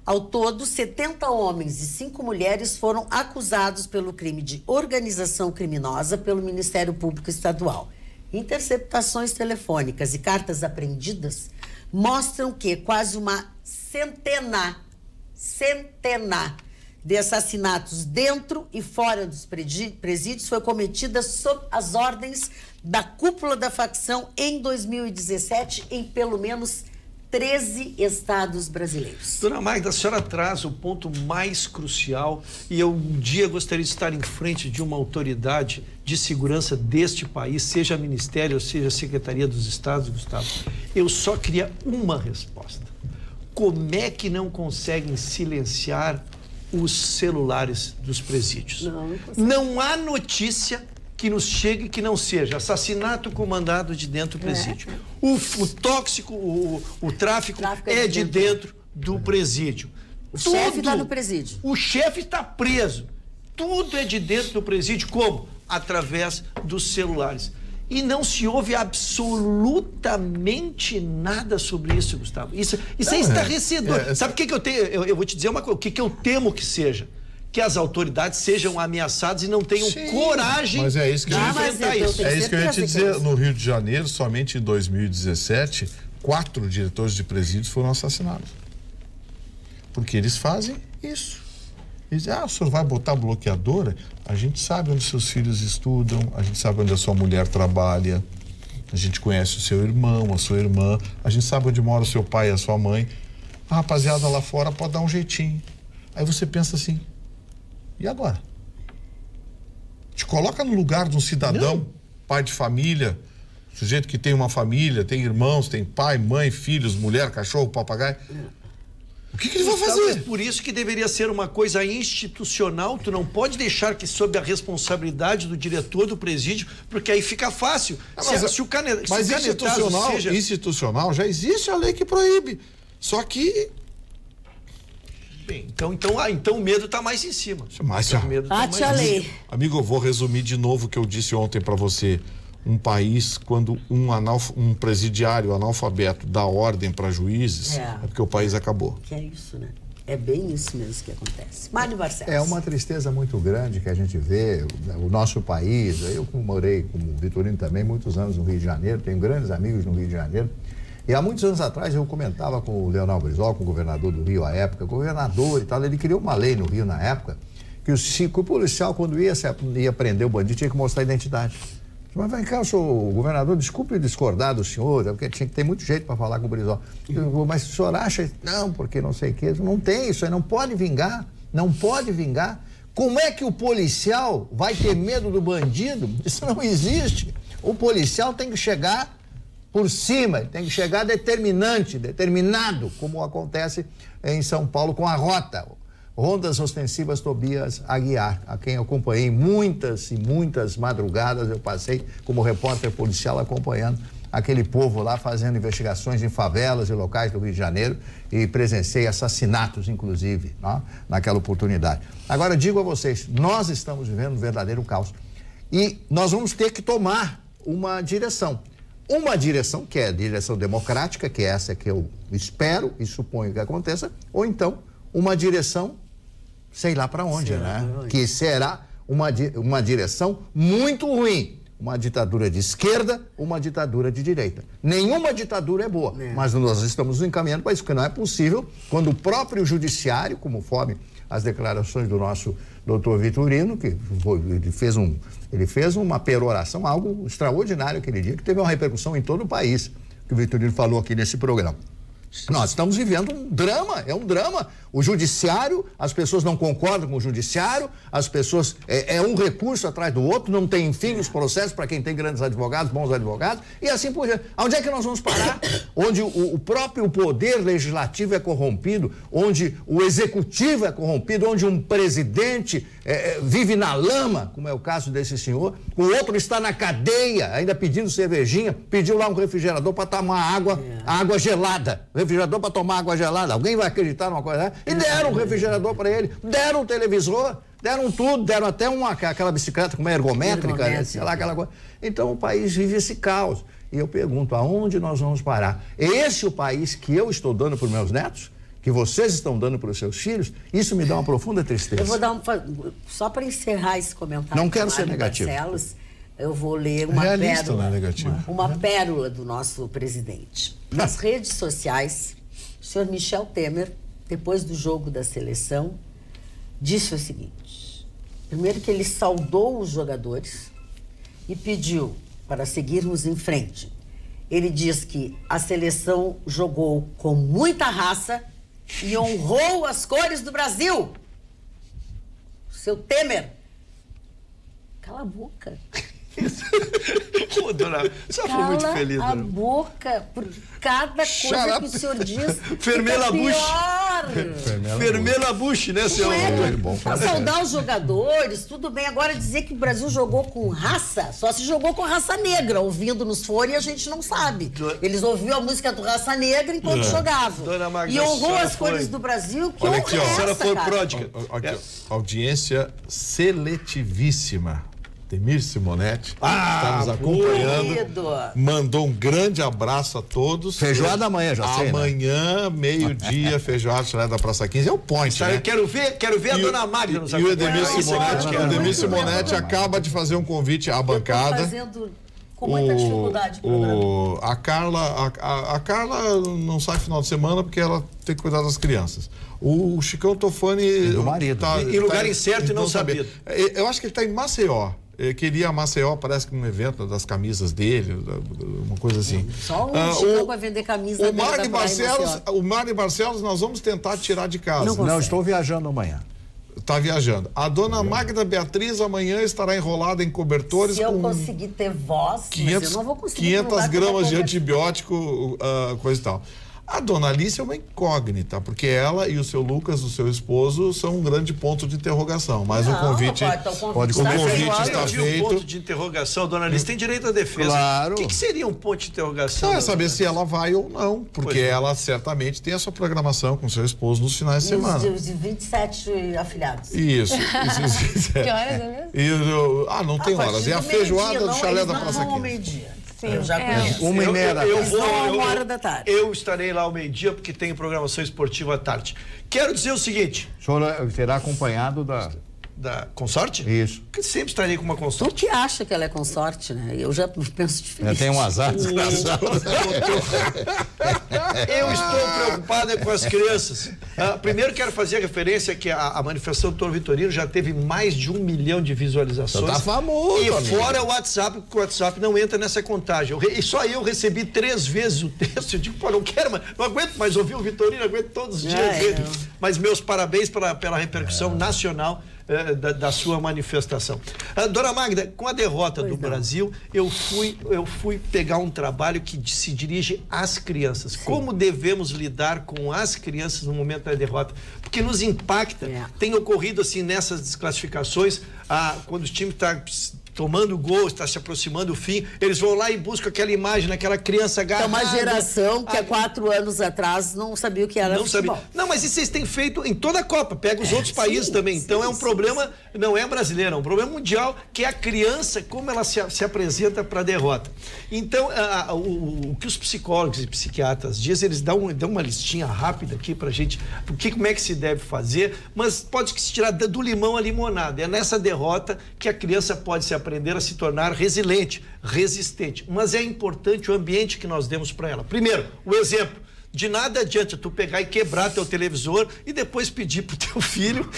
Ao todo, 70 homens e 5 mulheres foram acusados pelo crime de organização criminosa pelo Ministério Público Estadual. Interceptações telefônicas e cartas apreendidas mostram que quase uma centena de assassinatos dentro e fora dos presídios foi cometida sob as ordens da cúpula da facção em 2017 em pelo menos 13 estados brasileiros. Dona Magda, a senhora traz o ponto mais crucial e eu um dia gostaria de estar em frente de uma autoridade de segurança deste país, seja Ministério ou seja Secretaria dos Estados, Gustavo. Eu só queria uma resposta. Como é que não conseguem silenciar os celulares dos presídios? Não há notícia que nos chegue que não seja assassinato comandado de dentro do presídio. O tóxico, o tráfico é de dentro do presídio. O chefe está no presídio. O chefe está preso. Tudo é de dentro do presídio. Como? Através dos celulares. E não se ouve absolutamente nada sobre isso, Gustavo. Isso é estarrecedor. Sabe o que eu tenho? Eu vou te dizer uma coisa. O que eu temo que seja? Que as autoridades sejam ameaçadas e não tenham coragem de enfrentar isso. É isso que eu ia te dizer. No Rio de Janeiro, somente em 2017, 4 diretores de presídios foram assassinados. Porque eles fazem isso. Eles dizem, o senhor vai botar bloqueadora? A gente sabe onde seus filhos estudam, a gente sabe onde a sua mulher trabalha, a gente conhece o seu irmão, a sua irmã, a gente sabe onde mora o seu pai e a sua mãe. A rapaziada lá fora pode dar um jeitinho. Aí você pensa assim, e agora? Te coloca no lugar de um cidadão, pai de família, sujeito que tem uma família, tem irmãos, tem pai, mãe, filhos, mulher, cachorro, papagaio. O que ele vai fazer? É por isso que deveria ser uma coisa institucional. Tu não pode deixar que sob a responsabilidade do diretor do presídio, porque aí fica fácil. Mas institucional já existe a lei que proíbe. Só que... Bem, então o medo está mais em cima. Lei. Amigo, eu vou resumir de novo o que eu disse ontem para você. Um país, quando um presidiário analfabeto dá ordem para juízes, é porque o país acabou. Que é isso, né? É bem isso mesmo que acontece. Mário Barcelos. É uma tristeza muito grande que a gente vê o nosso país. Eu morei, como o Vitorino também, muitos anos no Rio de Janeiro, tenho grandes amigos no Rio de Janeiro. E há muitos anos atrás eu comentava com o Leonel Brizola, com o governador do Rio à época, governador e tal, ele criou uma lei no Rio na época, que o policial, quando ia prender o bandido, tinha que mostrar a identidade. Mas vem cá, eu sou o governador, desculpe discordar do senhor, porque tinha que ter muito jeito para falar com o Brizola. Mas o senhor acha? Não, porque não sei o quê. Não tem isso aí, não pode vingar, não pode vingar. Como é que o policial vai ter medo do bandido? Isso não existe. O policial tem que chegar por cima, tem que chegar determinado, como acontece em São Paulo com a rota. Rondas Ostensivas Tobias Aguiar, a quem eu acompanhei muitas e muitas madrugadas, eu passei como repórter policial acompanhando aquele povo lá fazendo investigações em favelas e locais do Rio de Janeiro e presenciei assassinatos, inclusive, né, naquela oportunidade. Agora, digo a vocês, nós estamos vivendo um verdadeiro caos e nós vamos ter que tomar uma direção. Uma direção que é a direção democrática, que é essa que eu espero e suponho que aconteça, ou então uma direção, sei lá para onde, né? Que será uma direção muito ruim. Uma ditadura de esquerda, uma ditadura de direita. Nenhuma ditadura é boa, mas nós estamos encaminhando para isso, porque não é possível quando o próprio judiciário, conforme as declarações do nosso doutor Vitorino, que ele fez uma peroração, algo extraordinário aquele dia, que teve uma repercussão em todo o país, que o Vitorino falou aqui nesse programa. Nós estamos vivendo um drama, é um drama. O judiciário, as pessoas não concordam com o judiciário, as pessoas, é um recurso atrás do outro, não tem fim os processos para quem tem grandes advogados, bons advogados, e assim por diante. Onde é que nós vamos parar? Onde o próprio poder legislativo é corrompido, onde o executivo é corrompido, onde um presidente vive na lama, como é o caso desse senhor, o outro está na cadeia, ainda pedindo cervejinha, pediu lá um refrigerador para tomar água gelada. Refrigerador para tomar água gelada. Alguém vai acreditar numa coisa dessa? E deram um refrigerador para ele, deram um televisor, deram tudo, deram até aquela bicicleta como é ergométrica, né? Sei lá, aquela coisa. Então o país vive esse caos. E eu pergunto, aonde nós vamos parar? É esse o país que eu estou dando para os meus netos? Que vocês estão dando para os seus filhos? Isso me dá uma profunda tristeza. Eu vou dar só para encerrar esse comentário. Não quero ser negativo. Barcelos, eu vou ler uma pérola do nosso presidente. Nas redes sociais, o senhor Michel Temer, depois do jogo da seleção, disse o seguinte: primeiro que ele saudou os jogadores e pediu para seguirmos em frente. Ele diz que a seleção jogou com muita raça e honrou as cores do Brasil. Seu Temer, cala a boca. Pô, dona, só foi muito feliz. Cala a boca por cada coisa que o senhor diz. Fermela Bush. Fermela Bush, né, senhor? Pra saudar os jogadores, tudo bem. Agora dizer que o Brasil jogou com raça, só se jogou com raça negra. Ouvindo nos fone e a gente não sabe. Eles ouviam a música do Raça Negra enquanto jogavam. Dona Magda, e honrou as cores do Brasil. Que olha aqui, ó. A senhora foi pródiga. Audiência seletivíssima. Temir Simonetti está nos acompanhando. Mandou um grande abraço a todos. Feijoada amanhã, já sei, amanhã, meio-dia, feijoada da Praça 15. É o point, né? Quero ver a dona Magda nos acompanhando. E o Edemir Simonetti acaba de fazer um convite à bancada. Fazendo com muita dificuldade. A Carla não sai final de semana porque ela tem que cuidar das crianças. O Chicão Tofani do marido. Tá em lugar incerto e não sabido. Eu acho que ele está em Maceió. Ele queria Maceió, parece que num evento das camisas dele, uma coisa assim. Só o Chicão vai vender camisa. O Mário Barcelos nós vamos tentar tirar de casa. Não, estou viajando amanhã. Está viajando. A dona Magda Beatriz amanhã estará enrolada em cobertores. Se eu conseguir ter voz, 500, mas eu não vou conseguir. 500 gramas de antibiótico, coisa e tal. A dona Alice é uma incógnita, porque ela e o seu Lucas, o seu esposo, são um grande ponto de interrogação. Mas o convite está feito. Um ponto de interrogação, dona Alice tem direito à defesa. Claro. O que seria um ponto de interrogação? Não é saber se ela vai ou não, porque ela certamente tem a sua programação com seu esposo nos finais de semana. Os 27 afilhados. Isso. Que horas é mesmo? Não tem horas. É a feijoada do chalé da Praça 15. Sim, eu já conheço. 1h30 da tarde. 1h da tarde. Eu estarei lá ao meio-dia porque tem programação esportiva à tarde. Quero dizer o seguinte. O senhor será acompanhado da consorte? Isso. Porque sempre estarei com uma consorte. Tu que acha que ela é consorte, né? Eu já penso diferente. Tem um azar desgraçado. Eu estou preocupado com as crianças. Primeiro quero fazer a referência que a manifestação do Dr. Vitorino já teve mais de 1 milhão de visualizações. Tá famoso, e fora o WhatsApp, porque o WhatsApp não entra nessa contagem. E só eu recebi 3 vezes o texto. Eu digo, pô, não quero mais, não aguento mais ouvir o Vitorino, aguento todos os dias dele. Mas meus parabéns pela repercussão nacional da sua manifestação. Dona Magda, com a derrota do Brasil, eu fui pegar um trabalho que se dirige às crianças. Sim. Como devemos lidar com as crianças no momento da derrota? Porque nos impacta. Tem ocorrido assim nessas desclassificações, quando o time está tomando gol, está se aproximando do fim, eles vão lá e buscam aquela imagem, aquela criança agarrada. É uma geração que há 4 anos atrás não sabia o que era futebol. Não, mas isso vocês têm feito em toda a Copa, pega os outros países também. Então é um problema, não é brasileiro, é um problema mundial, que é a criança, como ela se apresenta para a derrota. Então, o que os psicólogos e psiquiatras dizem, eles dão uma listinha rápida aqui pra gente, como é que se deve fazer, mas pode se tirar do limão a limonada. É nessa derrota que a criança pode se aprender a se tornar resiliente, resistente. Mas é importante o ambiente que nós demos para ela. Primeiro, o exemplo. De nada adianta tu pegar e quebrar teu televisor e depois pedir pro teu filho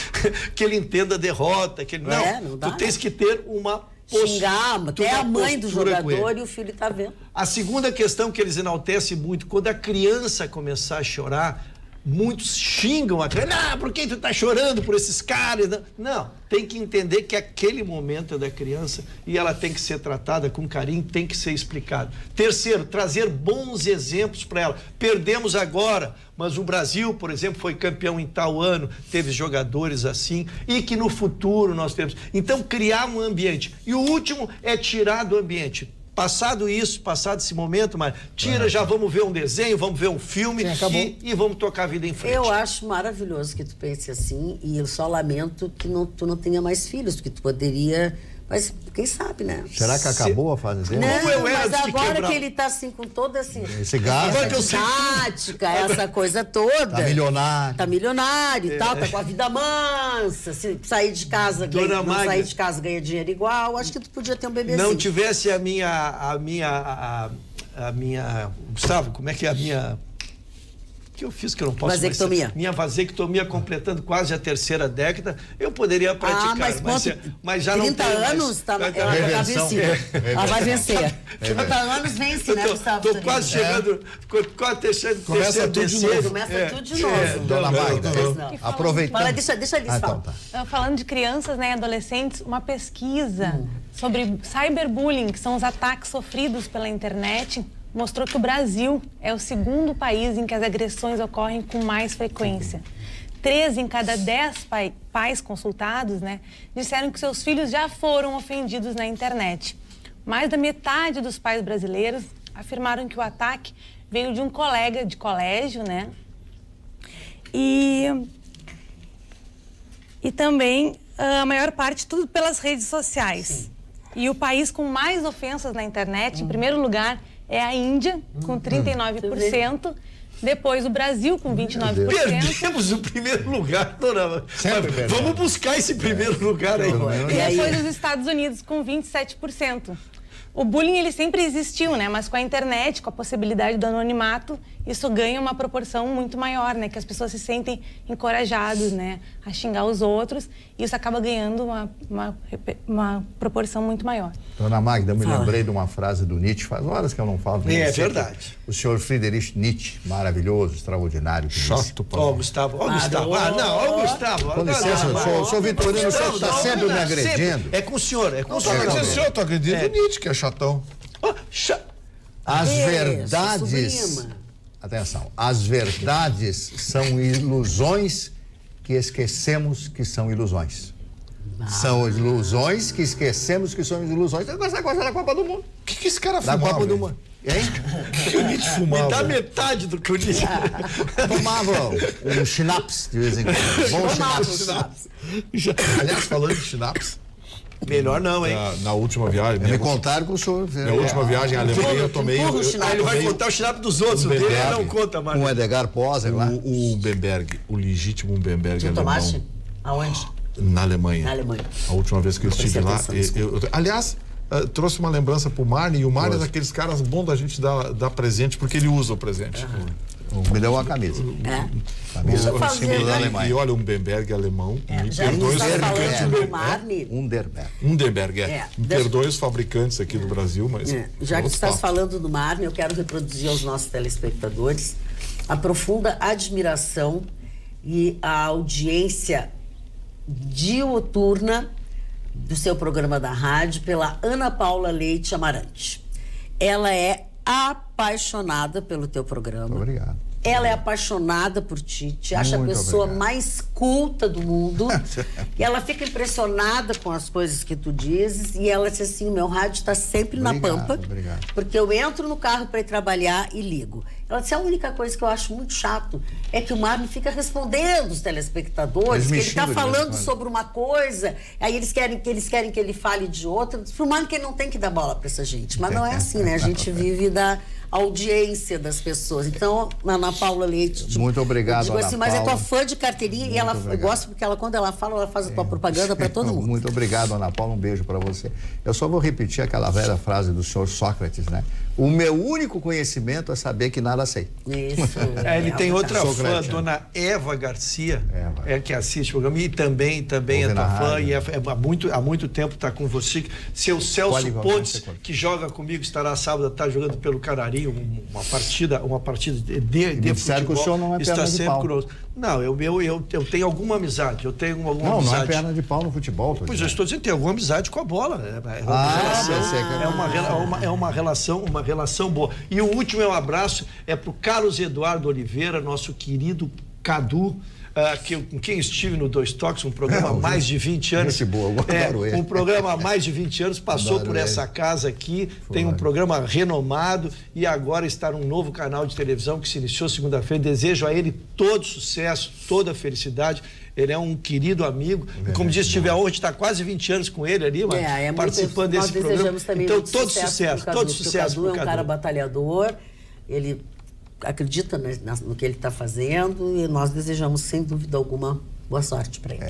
que ele entenda a derrota, que ele não dá, tu tens que ter uma xingar até a mãe do jogador e o filho tá vendo. A segunda questão que eles enaltecem muito, quando a criança começar a chorar, muitos xingam a criança, por que tu tá chorando por esses caras? Não, tem que entender que aquele momento é da criança e ela tem que ser tratada com carinho, tem que ser explicado. Terceiro, trazer bons exemplos para ela. Perdemos agora, mas o Brasil, por exemplo, foi campeão em tal ano, teve jogadores assim, e que no futuro nós temos. Então, criar um ambiente. E o último é tirar do ambiente. Passado esse momento, mas tira, já vamos ver um desenho, vamos ver um filme e vamos tocar a vida em frente. Eu acho maravilhoso que tu pense assim e eu só lamento que tu não tenha mais filhos, porque tu poderia... Mas quem sabe, né? Será que acabou a fase dele? Não, mas agora que ele tá assim com todo esse gasto, essa tática, essa coisa toda. Tá milionário. Tá milionário e tal, tá com a vida mansa. Se sair de casa, sair de casa ganha dinheiro igual. Acho que tu podia ter um bebezinho. Não tivesse a minha Gustavo, como é que é a minha... que eu fiz que eu não posso vasectomia. Mais... Minha vasectomia completando quase a 3ª década, eu poderia praticar, mas já não tenho mais. 30 anos, ela vai vencer. 30 anos vence, né, Gustavo? Tô quase chegando, quase deixando... Começa tudo de novo. Começa tudo de novo. Dona Magda, aproveitando. Deixa eles falar. Falando de crianças, né, adolescentes, uma pesquisa sobre cyberbullying, que são os ataques sofridos pela internet, mostrou que o Brasil é o 2º país em que as agressões ocorrem com mais frequência. 3 em cada 10 pais consultados, né, disseram que seus filhos já foram ofendidos na internet. Mais da metade dos pais brasileiros afirmaram que o ataque veio de um colega de colégio, né? E também a maior parte tudo pelas redes sociais. Sim. E o país com mais ofensas na internet, em primeiro lugar, é a Índia, com 39%. Depois o Brasil, com 29%. Perdemos o primeiro lugar, dona. Vamos buscar esse primeiro lugar aí. E depois os Estados Unidos, com 27%. O bullying, ele sempre existiu, né? Mas com a internet, com a possibilidade do anonimato, isso ganha uma proporção muito maior, né? Que as pessoas se sentem encorajadas, né? A xingar os outros. E isso acaba ganhando uma proporção muito maior. Dona Magda, eu me lembrei de uma frase do Nietzsche, faz horas que eu não falo. É verdade. O senhor Friedrich Nietzsche, maravilhoso, extraordinário. Chato, Ó, Gustavo. Ó, Gustavo. Ó, Gustavo. Com licença, o senhor Vitorino, o senhor está sempre me agredindo. É com o senhor, é com o senhor. Não, o senhor está agredindo o Nietzsche, que é chatão. As verdades... Atenção, as verdades são ilusões que esquecemos que são ilusões. São ilusões que esquecemos que são ilusões. Essa coisa da Copa do Mundo. O que esse cara fumava? Da Copa do Mundo. Hein? O que o Nietzsche fumava? Me dá metade do que o Nietzsche tomava um schnapps de vez em quando. Bom schnapps. Aliás, falando de schnapps... Melhor não, hein? Na última viagem... Me contaram com o senhor... Na última viagem à Alemanha, eu tomei... Ele vai contar o schnapps dos outros, o dele não conta mais. Com o Edgar Poser lá. O Bemberg, o legítimo Bemberg alemão. Tomaste? Aonde? Na Alemanha. Na Alemanha. A última vez que eu estive lá... Aliás, trouxe uma lembrança pro Marne, e o Marne é daqueles caras bons da gente dar presente, porque ele usa o presente. Me deu uma camisa. Camisa com o símbolo da Alemanha. E olha, um Bemberg alemão. Underberg, Me perdoe os fabricantes aqui do Brasil, mas... Já que tu estás falando do Marne, eu quero reproduzir aos nossos telespectadores a profunda admiração e a audiência diuturna do seu programa da rádio pela Ana Paula Leite Amarante. Ela é apaixonada pelo teu programa. Obrigado. Ela é apaixonada por ti, te acha a pessoa mais culta do mundo. E ela fica impressionada com as coisas que tu dizes. E ela diz assim, o meu rádio está sempre na pampa. Porque eu entro no carro para ir trabalhar e ligo. Ela disse, a única coisa que eu acho muito chato é que o Marne fica respondendo os telespectadores, que ele está falando sobre uma coisa, aí eles querem que ele fale de outra. Pro Marne que ele não tem que dar bola para essa gente. Mas não é assim, né? A gente vive da audiência das pessoas. Então, Ana Paula Leite... Muito obrigado, digo assim, mas é tua fã de carteirinha e ela gosta porque quando ela fala, ela faz a tua propaganda para todo mundo. Muito obrigado, Ana Paula. Um beijo para você. Eu só vou repetir aquela velha frase do senhor Sócrates, né? O meu único conhecimento é saber que nada sei. Isso. Ele tem outra fã, dona Eva Garcia, que assiste o programa e também é tua fã e há muito tempo está com você. Seu Celso Pontes, que joga comigo, estará sábado, está jogando pelo Canarinho, uma partida de futebol. Que o senhor não é está perna de sempre pau. conosco. Não, eu tenho alguma amizade. Não é perna de pau no futebol. Pois eu estou dizendo, tem alguma amizade com a bola. É uma relação boa. E o último abraço é para o Carlos Eduardo Oliveira, nosso querido Cadu, com quem estive no Dois Toques, um programa há mais de 20 anos. Um programa há mais de 20 anos, passou por essa casa aqui, tem um programa renomado e agora está num novo canal de televisão que se iniciou segunda-feira. Desejo a ele todo sucesso, toda felicidade. Ele é um querido amigo. Como disse, tive a honra de estar quase 20 anos com ele ali, participando desse programa. Então, todo sucesso pro Cadu. É um cara batalhador, ele acredita no que ele está fazendo e nós desejamos, sem dúvida alguma, boa sorte para ele.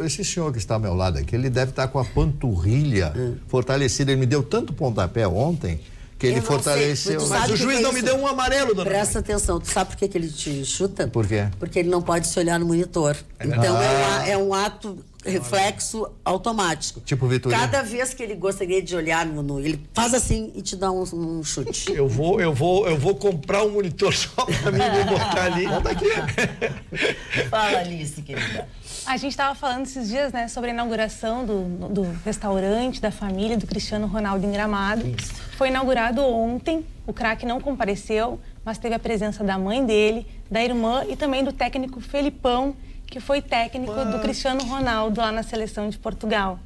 Esse senhor que está ao meu lado aqui, ele deve estar com a panturrilha fortalecida. Ele me deu tanto pontapé ontem que ele fortaleceu. Mas o juiz não me deu um amarelo, dona. Presta atenção, tu sabe por que ele te chuta? Por quê? Porque ele não pode se olhar no monitor. Então é um ato reflexo automático. Tipo Vitorino. Cada vez que ele gostaria de olhar ele faz assim e te dá um chute. Eu vou comprar um monitor só para mim me botar ali. Fala, Alice, querida. A gente estava falando esses dias, né, sobre a inauguração do restaurante, da família do Cristiano Ronaldo em Gramado. Isso. Foi inaugurado ontem, o craque não compareceu, mas teve a presença da mãe dele, da irmã e também do técnico Felipão, que foi técnico do Cristiano Ronaldo lá na seleção de Portugal.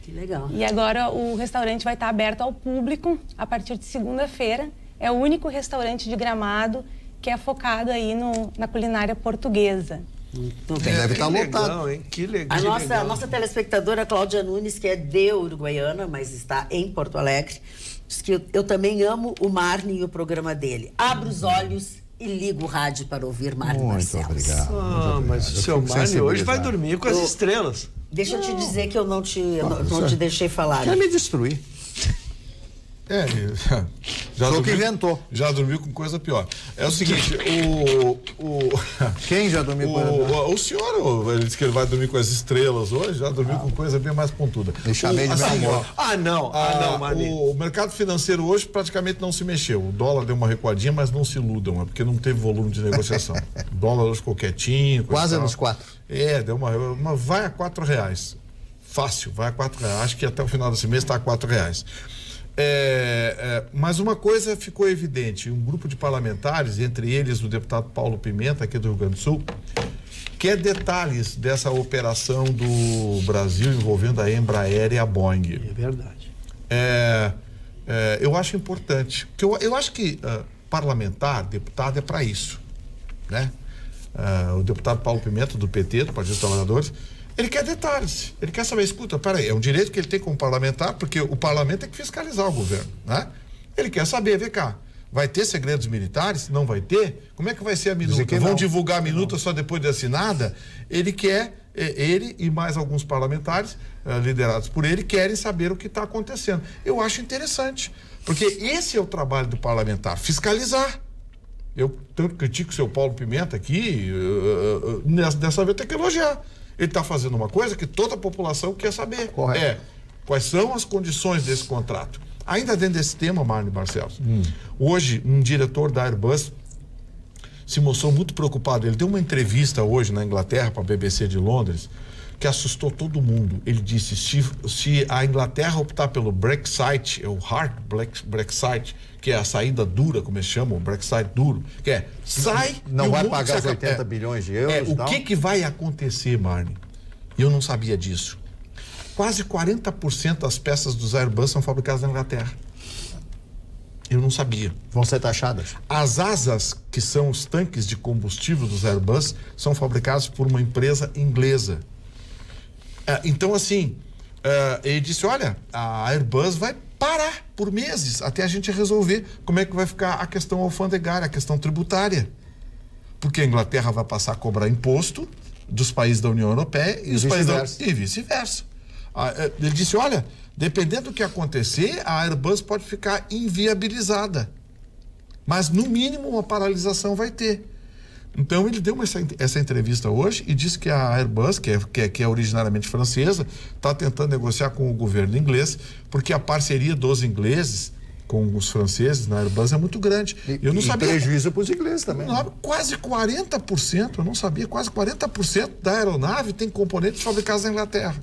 Que legal. E agora o restaurante vai estar aberto ao público a partir de segunda-feira. É o único restaurante de Gramado que é focado aí na culinária portuguesa. Muito bem. Deve estar lotado. Hein? Que legal. A nossa telespectadora Cláudia Nunes, que é de Uruguaiana, mas está em Porto Alegre, diz que eu também amo o Marne e o programa dele. Abra os olhos e liga o rádio para ouvir Marne Barcelos. Muito obrigado. Mas o seu Marne hoje vai dormir com as estrelas. Deixa eu te dizer que eu não te deixei falar. Quer me destruir. Já dormiu com coisa pior. É o seguinte, Quem já dormiu com coisa pior? O senhor, ele disse que ele vai dormir com as estrelas hoje, já dormiu com coisa bem mais pontuda. Me chamei de meu amor. O mercado financeiro hoje praticamente não se mexeu. O dólar deu uma recuadinha, mas não se iludam, porque não teve volume de negociação. O dólar hoje ficou quietinho. Quase nos 4. Deu uma vai a R$4. Fácil, vai a R$4. Acho que até o final desse mês está a R$4. Mas uma coisa ficou evidente, um grupo de parlamentares, entre eles o deputado Paulo Pimenta, aqui do Rio Grande do Sul, quer detalhes dessa operação do Brasil envolvendo a Embraer e a Boeing. É verdade. Eu acho importante, porque eu acho que parlamentar, deputado é para isso, né? O deputado Paulo Pimenta, do PT, do Partido dos Trabalhadores, ele quer detalhes, ele quer saber, escuta, peraí, é um direito que ele tem como parlamentar, porque o parlamento tem que fiscalizar o governo, né? Ele quer saber, vem cá, vai ter segredos militares? Não vai ter? Como é que vai ser a minuta? Vão divulgar a minuta só depois de assinada? Ele quer, ele e mais alguns parlamentares, liderados por ele, querem saber o que está acontecendo. Eu acho interessante, porque esse é o trabalho do parlamentar, fiscalizar. Eu tanto critico o seu Paulo Pimenta aqui, dessa vez tem que elogiar. Ele está fazendo uma coisa que toda a população quer saber. Correto. Quais são as condições desse contrato. Ainda dentro desse tema, Marne Barcelos, hoje um diretor da Airbus se mostrou muito preocupado. Ele deu uma entrevista hoje na Inglaterra para a BBC de Londres, que assustou todo mundo. Ele disse, se a Inglaterra optar pelo Brexit, é o hard Brexit, que é a saída dura, como eles chamam, o Brexit duro, que é, sai... Não vai pagar os 80 bilhões de euros? O que vai acontecer, Marne? Eu não sabia disso. Quase 40% das peças dos Airbus são fabricadas na Inglaterra. Eu não sabia. Vão ser taxadas? As asas, que são os tanques de combustível dos Airbus, são fabricados por uma empresa inglesa. Então, assim, ele disse, olha, a Airbus vai parar por meses até a gente resolver como é que vai ficar a questão alfandegária, a questão tributária. Porque a Inglaterra vai passar a cobrar imposto dos países da União Europeia e vice-versa. Ele disse, olha, dependendo do que acontecer, a Airbus pode ficar inviabilizada. Mas, no mínimo, uma paralisação vai ter. Então, ele deu essa entrevista hoje e disse que a Airbus, que é originariamente francesa, está tentando negociar com o governo inglês, porque a parceria dos ingleses com os franceses na Airbus é muito grande. Eu não sabia. Prejuízo para os ingleses também. Quase 40%, eu não sabia, quase 40% da aeronave tem componentes fabricados na Inglaterra.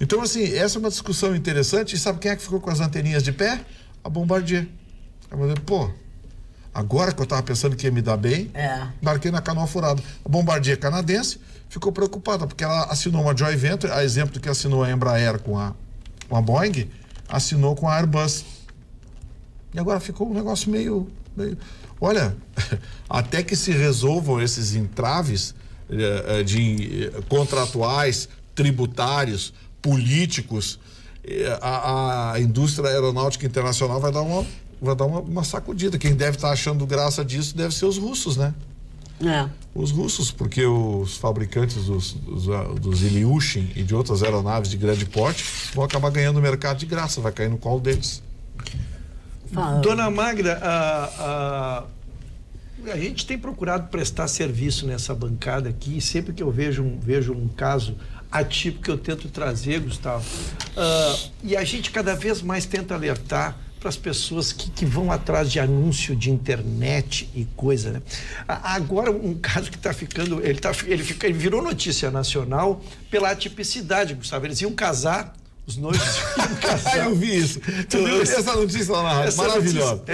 Então, assim, essa é uma discussão interessante. E sabe quem é que ficou com as anteninhas de pé? A Bombardier. Pô, agora que eu estava pensando que ia me dar bem, embarquei na canoa furada. A Bombardier canadense ficou preocupada, porque ela assinou uma joint venture, a exemplo do que assinou a Embraer com a Boeing, assinou com a Airbus. E agora ficou um negócio meio... Olha, até que se resolvam esses entraves contratuais, tributários, políticos, a indústria aeronáutica internacional vai dar uma sacudida. Quem deve estar achando graça disso deve ser os russos, né? Os russos, porque os fabricantes dos Ilyushin e de outras aeronaves de grande porte vão acabar ganhando o mercado de graça, vai cair no colo deles. Dona Magda, a gente tem procurado prestar serviço nessa bancada aqui, e sempre que eu vejo um caso atípico que eu tento trazer, Gustavo, e a gente cada vez mais tenta alertar para as pessoas que vão atrás de anúncio de internet e coisa, né? Agora, um caso que está ficando, ele virou notícia nacional pela atipicidade, Gustavo. Eles iam casar, os noivos iam casar. Eu vi isso. Tu viu essa notícia lá na rádio? Maravilhosa.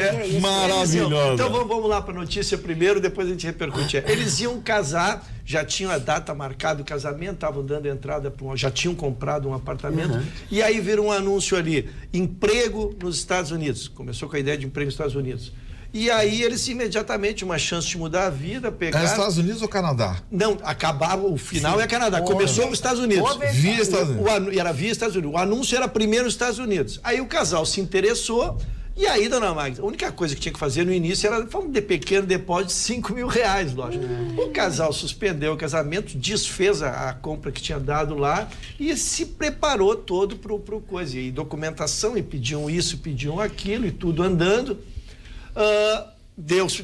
Maravilhosa. Então vamos lá para a notícia primeiro, depois a gente repercute. Eles iam casar, já tinham a data marcada do casamento, estavam dando entrada já tinham comprado um apartamento, e aí viram um anúncio ali, emprego nos Estados Unidos. Começou com a ideia de emprego nos Estados Unidos. E aí eles imediatamente, uma chance de mudar a vida, pegaram... É Estados Unidos ou Canadá? Não, acabava, o final é Canadá. Começou nos Estados Unidos. Via Estados Unidos. Era via Estados Unidos. O anúncio era primeiro nos Estados Unidos. Aí o casal se interessou, e aí, dona Magda, a única coisa que tinha que fazer no início era um pequeno depósito de R$5.000, lógico. O casal suspendeu o casamento, desfez a compra que tinha dado lá e se preparou todo pro coisa. E documentação, e pediam isso, pediam aquilo, e tudo andando.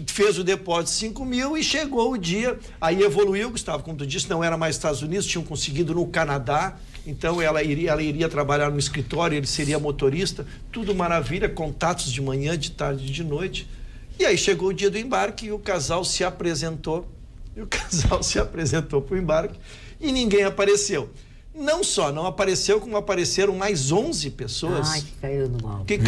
Fez o depósito de 5 mil e chegou o dia, aí evoluiu, Gustavo, como tu disse, não era mais Estados Unidos, tinham conseguido no Canadá, então ela iria trabalhar no escritório, ele seria motorista, tudo maravilha, contatos de manhã, de tarde, de noite. E aí chegou o dia do embarque e o casal se apresentou para o embarque e ninguém apareceu. Não só não apareceu, como apareceram mais 11 pessoas que caíram no golpe. Que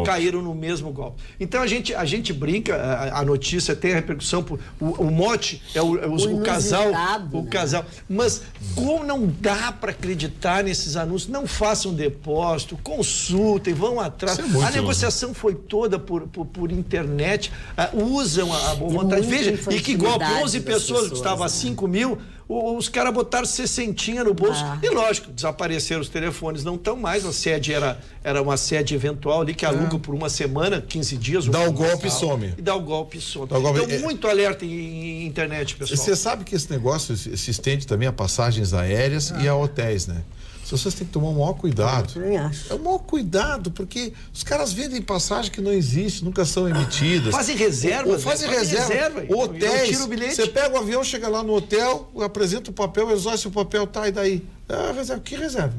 caíram no mesmo golpe. Então a gente brinca, a notícia tem a repercussão, o mote é o casal. Mas como não dá para acreditar nesses anúncios, não façam depósito, consultem, vão atrás. A negociação foi toda por internet, usam a boa vontade. Veja, e que golpe, 11 pessoas que estavam a 5 mil. Os caras botaram 60 no bolso. E lógico, desapareceram os telefones, não estão mais. A sede era uma sede eventual ali que aluga por uma semana, 15 dias. Dá o golpe e some. E dá o golpe e some. Então, muito alerta em internet, pessoal. Você sabe que esse negócio se estende também a passagens aéreas e a hotéis, né? Vocês têm que tomar o maior cuidado. É o maior cuidado, porque os caras vendem passagem que não existe, nunca são emitidas. Fazem reserva. Fazem reserva. Hotéis. Você pega o avião, chega lá no hotel, apresenta o papel, eles olham se o papel tá, e daí? Reserva. Que reserva?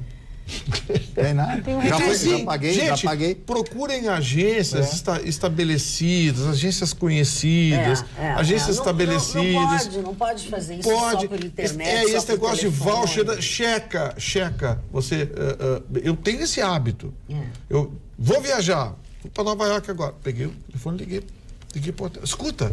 Tem nada. Tem um já paguei, gente, já paguei. Procurem agências estabelecidas, agências conhecidas, agências estabelecidas. Não pode fazer isso só por internet. Esse negócio de voucher, checa. Eu tenho esse hábito. Eu vou viajar, vou para Nova York agora. Peguei o telefone, liguei pro hotel. Escuta,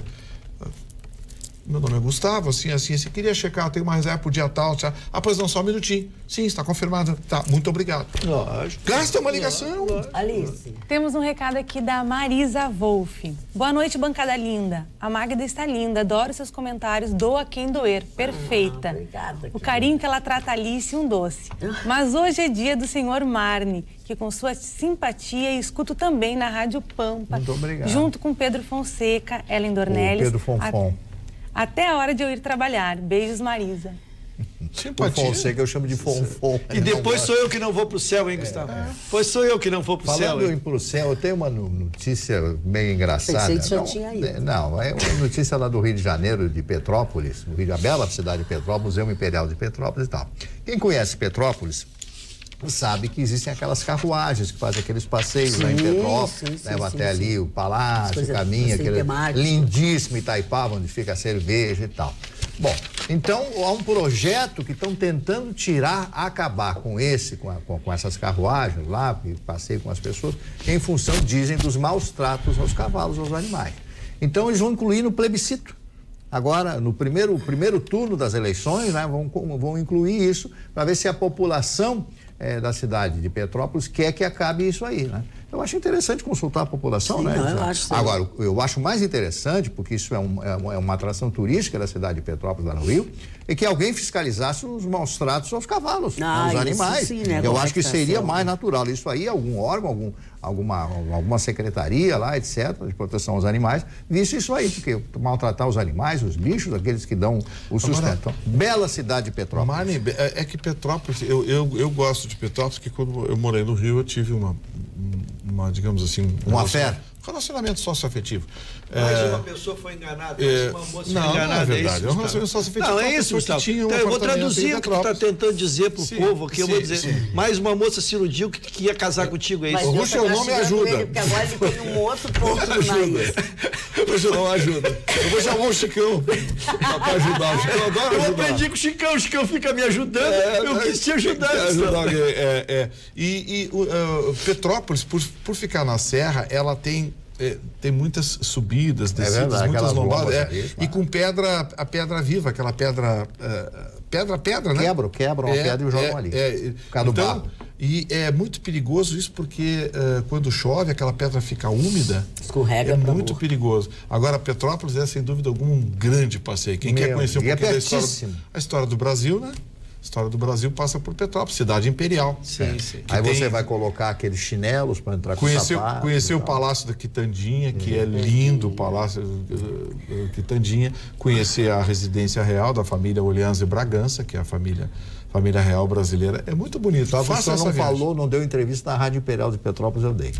meu nome é Gustavo, assim, você queria checar, tem uma reserva pro dia tal, tá? Pois não, só um minutinho. Sim, está confirmado. Tá, muito obrigado. Lógico. Gasta uma ligação. Alice. Temos um recado aqui da Marisa Wolff. Boa noite, bancada linda. A Magda está linda, adoro seus comentários, doa quem doer, perfeita. Obrigada. O carinho que ela trata a Alice, um doce. Mas hoje é dia do senhor Marne, que com sua simpatia escuto também na Rádio Pampa. Muito obrigado. Junto com Pedro Fonseca, Ellen Dornelles. Pedro Fonfon. Até a hora de eu ir trabalhar. Beijos, Marisa. Simpatia. O Fonseca eu chamo de Fonfon. E depois sou eu que não vou pro céu, hein, Gustavo? Pois sou eu que não vou pro céu. Falando em pro céu, eu tenho uma notícia bem engraçada. Pensei que já tinha ido. Não, é uma notícia lá do Rio de Janeiro, de Petrópolis, a bela cidade de Petrópolis, Museu Imperial de Petrópolis e tal. Quem conhece Petrópolis sabe que existem aquelas carruagens que fazem aqueles passeios lá em Petrópolis, leva até ali o palácio, caminha, aquele lindíssimo Itaipava, onde fica a cerveja e tal. Bom, então há um projeto que estão tentando acabar com essas carruagens lá, que passeiam com as pessoas, em função, dizem, dos maus tratos aos cavalos, aos animais. Então eles vão incluir no plebiscito. Agora, no primeiro turno das eleições, né, vão incluir isso para ver se a população da cidade de Petrópolis quer que acabe isso aí, né? Eu acho interessante consultar a população, né? Não, eu acho, agora, eu acho mais interessante, porque isso é uma atração turística da cidade de Petrópolis, lá no Rio, é que alguém fiscalizasse os maus tratos aos cavalos, aos animais. Sim, né? Eu acho que seria mais natural. Isso aí, algum órgão, alguma secretaria lá, etc., de proteção aos animais, visse isso aí, porque maltratar os animais, os bichos, aqueles que dão o sustento. Bela cidade de Petrópolis. Marne, é que Petrópolis, eu gosto de Petrópolis, porque quando eu morei no Rio, eu tive uma digamos assim... Uma fé? Relacionamento socioafetivo. Mas uma pessoa foi enganada, uma moça foi enganada. Não, é verdade. É um relacionamento socioafetivo. Não, é isso, Gustavo. Então, eu vou traduzir o que tu está tentando dizer pro povo aqui. Eu vou dizer, mais uma moça se iludiu que ia casar contigo, é isso? O seu nome ajuda. Porque agora ele tem um outro ponto no nariz. Hoje não ajuda. Eu vou chamar o Chicão para ajudar. O Chicão adora ajudar. Eu aprendi com o Chicão fica me ajudando. Eu quis te ajudar. Petrópolis, por ficar na serra, ela tem muitas subidas, descidas, muitas lombadas. E com a pedra viva, aquela pedra, né? Quebram a pedra e jogam ali. Então, barro. E é muito perigoso isso porque quando chove, aquela pedra fica úmida. Escorrega. É muito perigoso. Agora, Petrópolis é, sem dúvida alguma, um grande passeio. Quem quer conhecer um pouquinho da história do Brasil, né? A história do Brasil passa por Petrópolis, cidade imperial. Sim. Aí você vai colocar aqueles chinelos para entrar com sapato. Conhecer o Palácio da Quitandinha, que é lindo, o Palácio da Quitandinha. Conhecer a residência real da família Orleans e Bragança, que é a família real brasileira. É muito bonito. Você não deu entrevista na Rádio Imperial de Petrópolis, eu dei.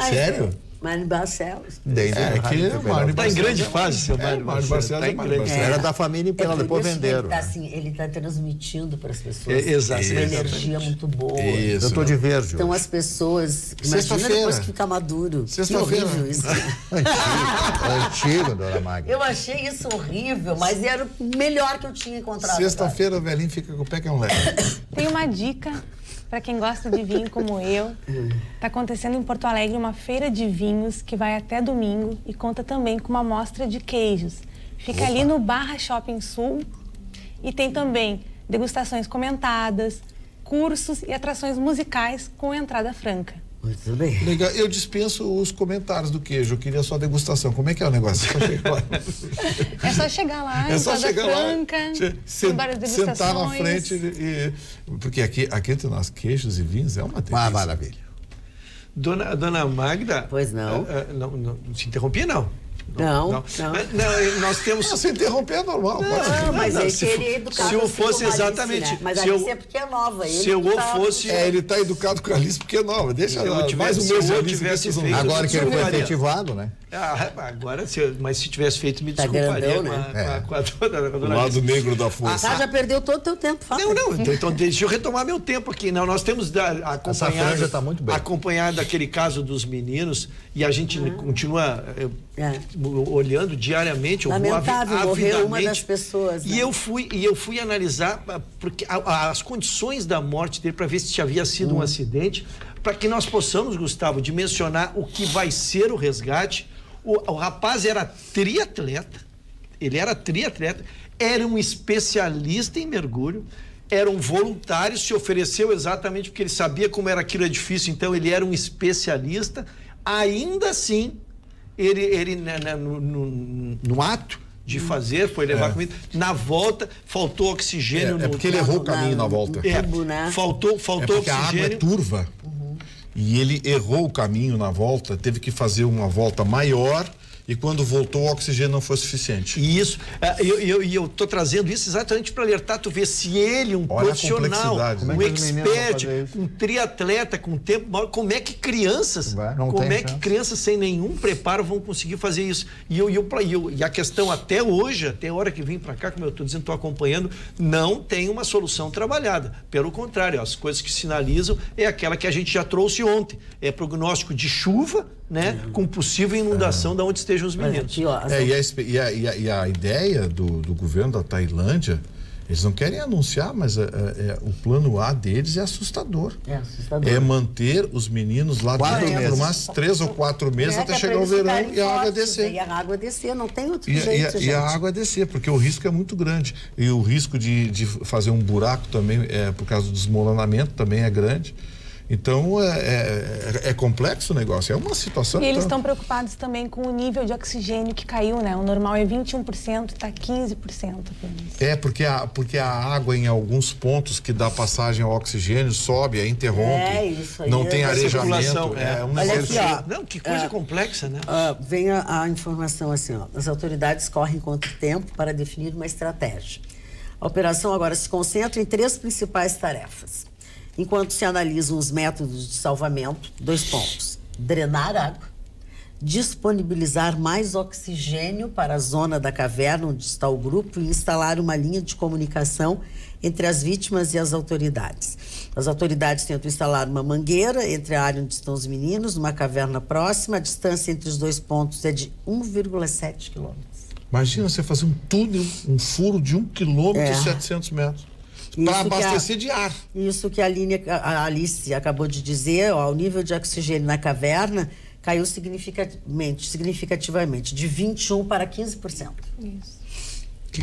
Sério? Mário Barcelos. Está em grande fase, seu Mário Barcelos. Era da família Imperial, depois venderam. Ele está transmitindo para as pessoas uma energia muito boa. Eu estou de verde. Então as pessoas... Imagina depois que fica maduro. Que horrível isso. Antigo, dona Magda. Eu achei isso horrível, mas era o melhor que eu tinha encontrado. Sexta-feira o velhinho fica com o pé que é um leve. Tem uma dica para quem gosta de vinho como eu. Está acontecendo em Porto Alegre uma feira de vinhos que vai até domingo e conta também com uma mostra de queijos. Fica ali no Barra Shopping Sul e tem também degustações comentadas, cursos e atrações musicais com entrada franca. Muito bem. Legal. Eu dispenso os comentários do queijo. Eu queria só a degustação. Como é que é o negócio? É só chegar lá, entrada franca, tem várias degustações. Sentar na frente porque aqui entre nós, queijos e vinhos é uma delícia. Maravilha. Dona Magda... Pois não. Não se interrompia, não. Não. Nós temos... Se interromper é normal. Mas ele queria educar. Se eu fosse exatamente... Né? Mas a Alice é porque é nova. Se eu fosse... ele está educado com a Alice porque é nova. Deixa lá. Mais um mês de Alice. Agora que ele foi efetivado, né? Agora, mas se tivesse feito, me Tá desculparia grandão, né? com a dona O lado negro da força. Já perdeu todo o teu tempo. Fala. Não, então deixa eu retomar meu tempo aqui. Não, nós temos acompanhado, tá muito bem. acompanhado aquele caso dos meninos e a gente continua olhando diariamente. Lamentável, morreu uma das pessoas. Né? E eu fui analisar porque as condições da morte dele para ver se havia sido um acidente, para que nós possamos, Gustavo, dimensionar o que vai ser o resgate. O rapaz era triatleta, era um especialista em mergulho, era um voluntário, se ofereceu exatamente porque ele sabia como era aquilo, é difícil, então ele era um especialista. Ainda assim, ele no ato de fazer, foi levar comida, na volta faltou oxigênio. Porque ele errou o caminho na volta. Faltou porque oxigênio. A água é turva. E ele errou o caminho na volta, teve que fazer uma volta maior e quando voltou o oxigênio não foi suficiente. Isso, eu tô trazendo isso exatamente para alertar, tu vê se ele, um profissional, um expert, um triatleta com tempo maior, como é que crianças, crianças sem nenhum preparo vão conseguir fazer isso? E a questão até hoje, até a hora que vim para cá, como eu estou dizendo, estou acompanhando, não tem uma solução trabalhada. Pelo contrário, as coisas que sinalizam é aquela que a gente já trouxe ontem, é prognóstico de chuva, né, com possível inundação de onde estejam os meninos. E a ideia do governo da Tailândia, eles não querem anunciar, mas o plano A deles é assustador. É manter os meninos lá dentro por umas 3 ou 4 meses até chegar o verão e a água descer. E a água descer, não tem outro jeito, e a água descer, porque o risco é muito grande. E o risco de fazer um buraco também, por causa do desmoronamento, também é grande. Então, é complexo o negócio, é uma situação... E eles estão preocupados também com o nível de oxigênio que caiu, né? O normal é 21%, está 15% apenas. Porque a água em alguns pontos que dá passagem ao oxigênio sobe, interrompe. Isso aí. Não tem arejamento. Olha aqui, ó. Não, que coisa complexa, né? Vem a informação assim, ó. As autoridades correm contra o tempo para definir uma estratégia. A operação agora se concentra em 3 principais tarefas. Enquanto se analisam os métodos de salvamento, 2 pontos: drenar água, disponibilizar mais oxigênio para a zona da caverna onde está o grupo e instalar uma linha de comunicação entre as vítimas e as autoridades. As autoridades tentam instalar uma mangueira entre a área onde estão os meninos, numa caverna próxima. A distância entre os 2 pontos é de 1,7 quilômetros. Imagina você fazer um túnel, um furo de 1 quilômetro e 700 metros. Para abastecer de ar. Isso que a Alice acabou de dizer, ó, o nível de oxigênio na caverna caiu significativamente, de 21% para 15%. Isso.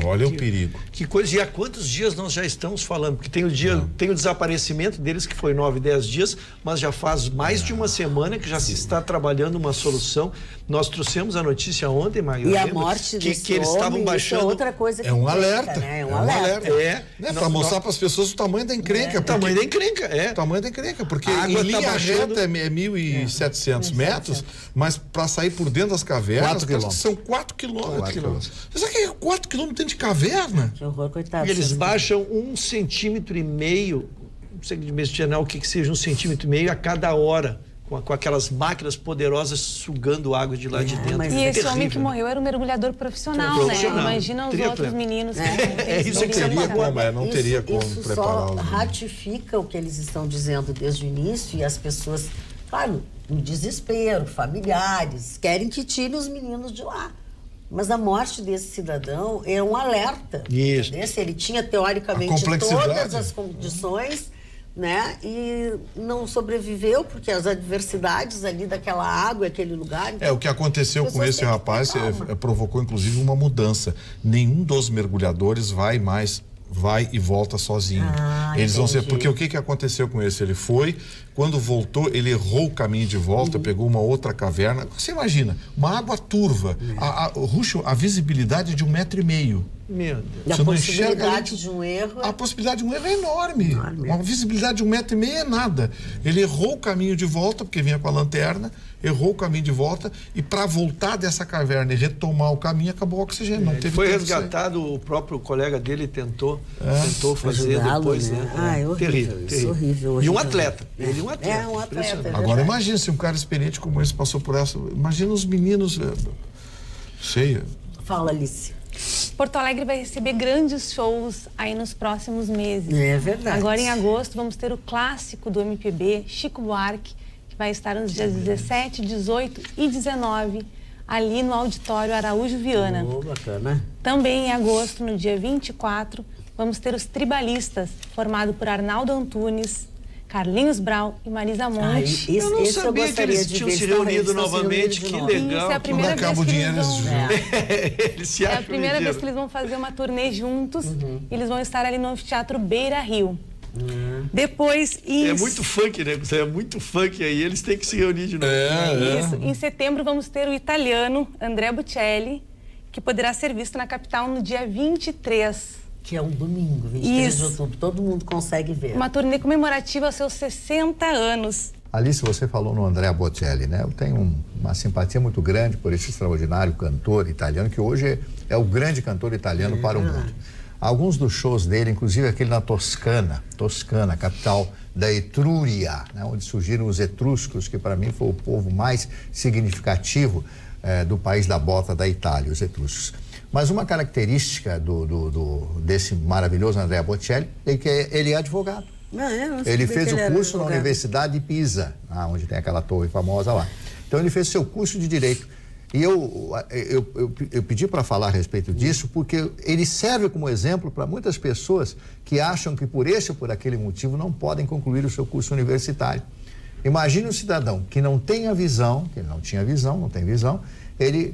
Olha o perigo. Que coisa, e há quantos dias nós já estamos falando? Porque tem o desaparecimento deles, que foi 9, 10 dias, mas já faz mais de uma semana que já se está trabalhando uma solução. Nós trouxemos a notícia ontem, Maio. E a morte que eles estavam baixando. É outra coisa que um alerta. Né? É um alerta. Para mostrar para as pessoas o tamanho da encrenca. O tamanho da encrenca, O tamanho da encrenca, porque em linha reta é 1.700 metros, mas para sair por dentro das cavernas, são 4 quilômetros. Você sabe que é 4 quilômetros de caverna? Que horror, coitado. E eles baixam 1,5 centímetro, não sei dimensionar o que seja 1,5 centímetro a cada hora, com aquelas máquinas poderosas sugando água de lá de dentro. E esse homem que morreu era um mergulhador profissional, né? Imagina os outros meninos. Não teria como preparar. Só ratifica o que eles estão dizendo desde o início, e as pessoas, claro, no desespero, familiares, querem que tirem os meninos de lá. Mas a morte desse cidadão é um alerta. Isso. Ele tinha, teoricamente, todas as condições, né? E não sobreviveu porque as adversidades ali daquela água, aquele lugar... O que aconteceu com esse rapaz provocou, inclusive, uma mudança. Nenhum dos mergulhadores vai e volta sozinho. Eles vão ser... Porque o que aconteceu com esse? Ele foi... Quando voltou, ele errou o caminho de volta, pegou uma outra caverna. Você imagina, uma água turva, a visibilidade de 1,5 metro. Meu Deus. E a possibilidade de um erro... A possibilidade de um erro é enorme. Uma visibilidade de 1,5 metro é nada. Ele errou o caminho de volta, porque vinha com a lanterna, errou o caminho de volta, e para voltar dessa caverna e retomar o caminho, acabou o oxigênio. Não teve foi resgatado, o próprio colega dele tentou fazer depois, né? É horrível, terrível. Horrível. E um atleta. Ele um atleta. É um atleta. Agora imagina se um cara experiente como esse passou por essa. Imagina os meninos. Cheia. Fala, Alice. Porto Alegre vai receber grandes shows aí nos próximos meses. É verdade. Agora, em agosto, vamos ter o clássico do MPB, Chico Buarque, que vai estar nos dias 17, 18 e 19, ali no Auditório Araújo Viana. Bacana. Também em agosto, no dia 24, vamos ter os Tribalistas, formado por Arnaldo Antunes, Carlinhos Brau e Marisa Monte. Eu não sabia que eles tinham se reunido novamente. Que legal. Isso é a primeira vez que eles vão... Eles se acham É a primeira vez que eles vão fazer uma turnê juntos. Eles vão estar ali no Anfiteatro Beira Rio. Depois... É muito funk, né? É muito funk aí. Eles têm que se reunir de novo. Isso. Em setembro vamos ter o italiano Andrea Bocelli, que poderá ser visto na capital no dia 23. Que é um domingo, 23 de outubro. Todo mundo consegue ver. Uma turnê comemorativa aos seus 60 anos. Alice, você falou no Andrea Bocelli, né? Eu tenho uma simpatia muito grande por esse extraordinário cantor italiano, que hoje é o grande cantor italiano para o mundo. Alguns dos shows dele, inclusive aquele na Toscana, capital da Etrúria, né? Onde surgiram os etruscos, que para mim foi o povo mais significativo do país da bota da Itália, os etruscos. Mas uma característica desse maravilhoso Andrea Bocelli é que ele é advogado. Ele fez o curso na Universidade de Pisa, onde tem aquela torre famosa lá. Então ele fez seu curso de Direito. E eu pedi para falar a respeito disso porque ele serve como exemplo para muitas pessoas que acham que por esse ou por aquele motivo não podem concluir o seu curso universitário. Imagine um cidadão que não tenha visão, que não tinha visão, não tem visão, ele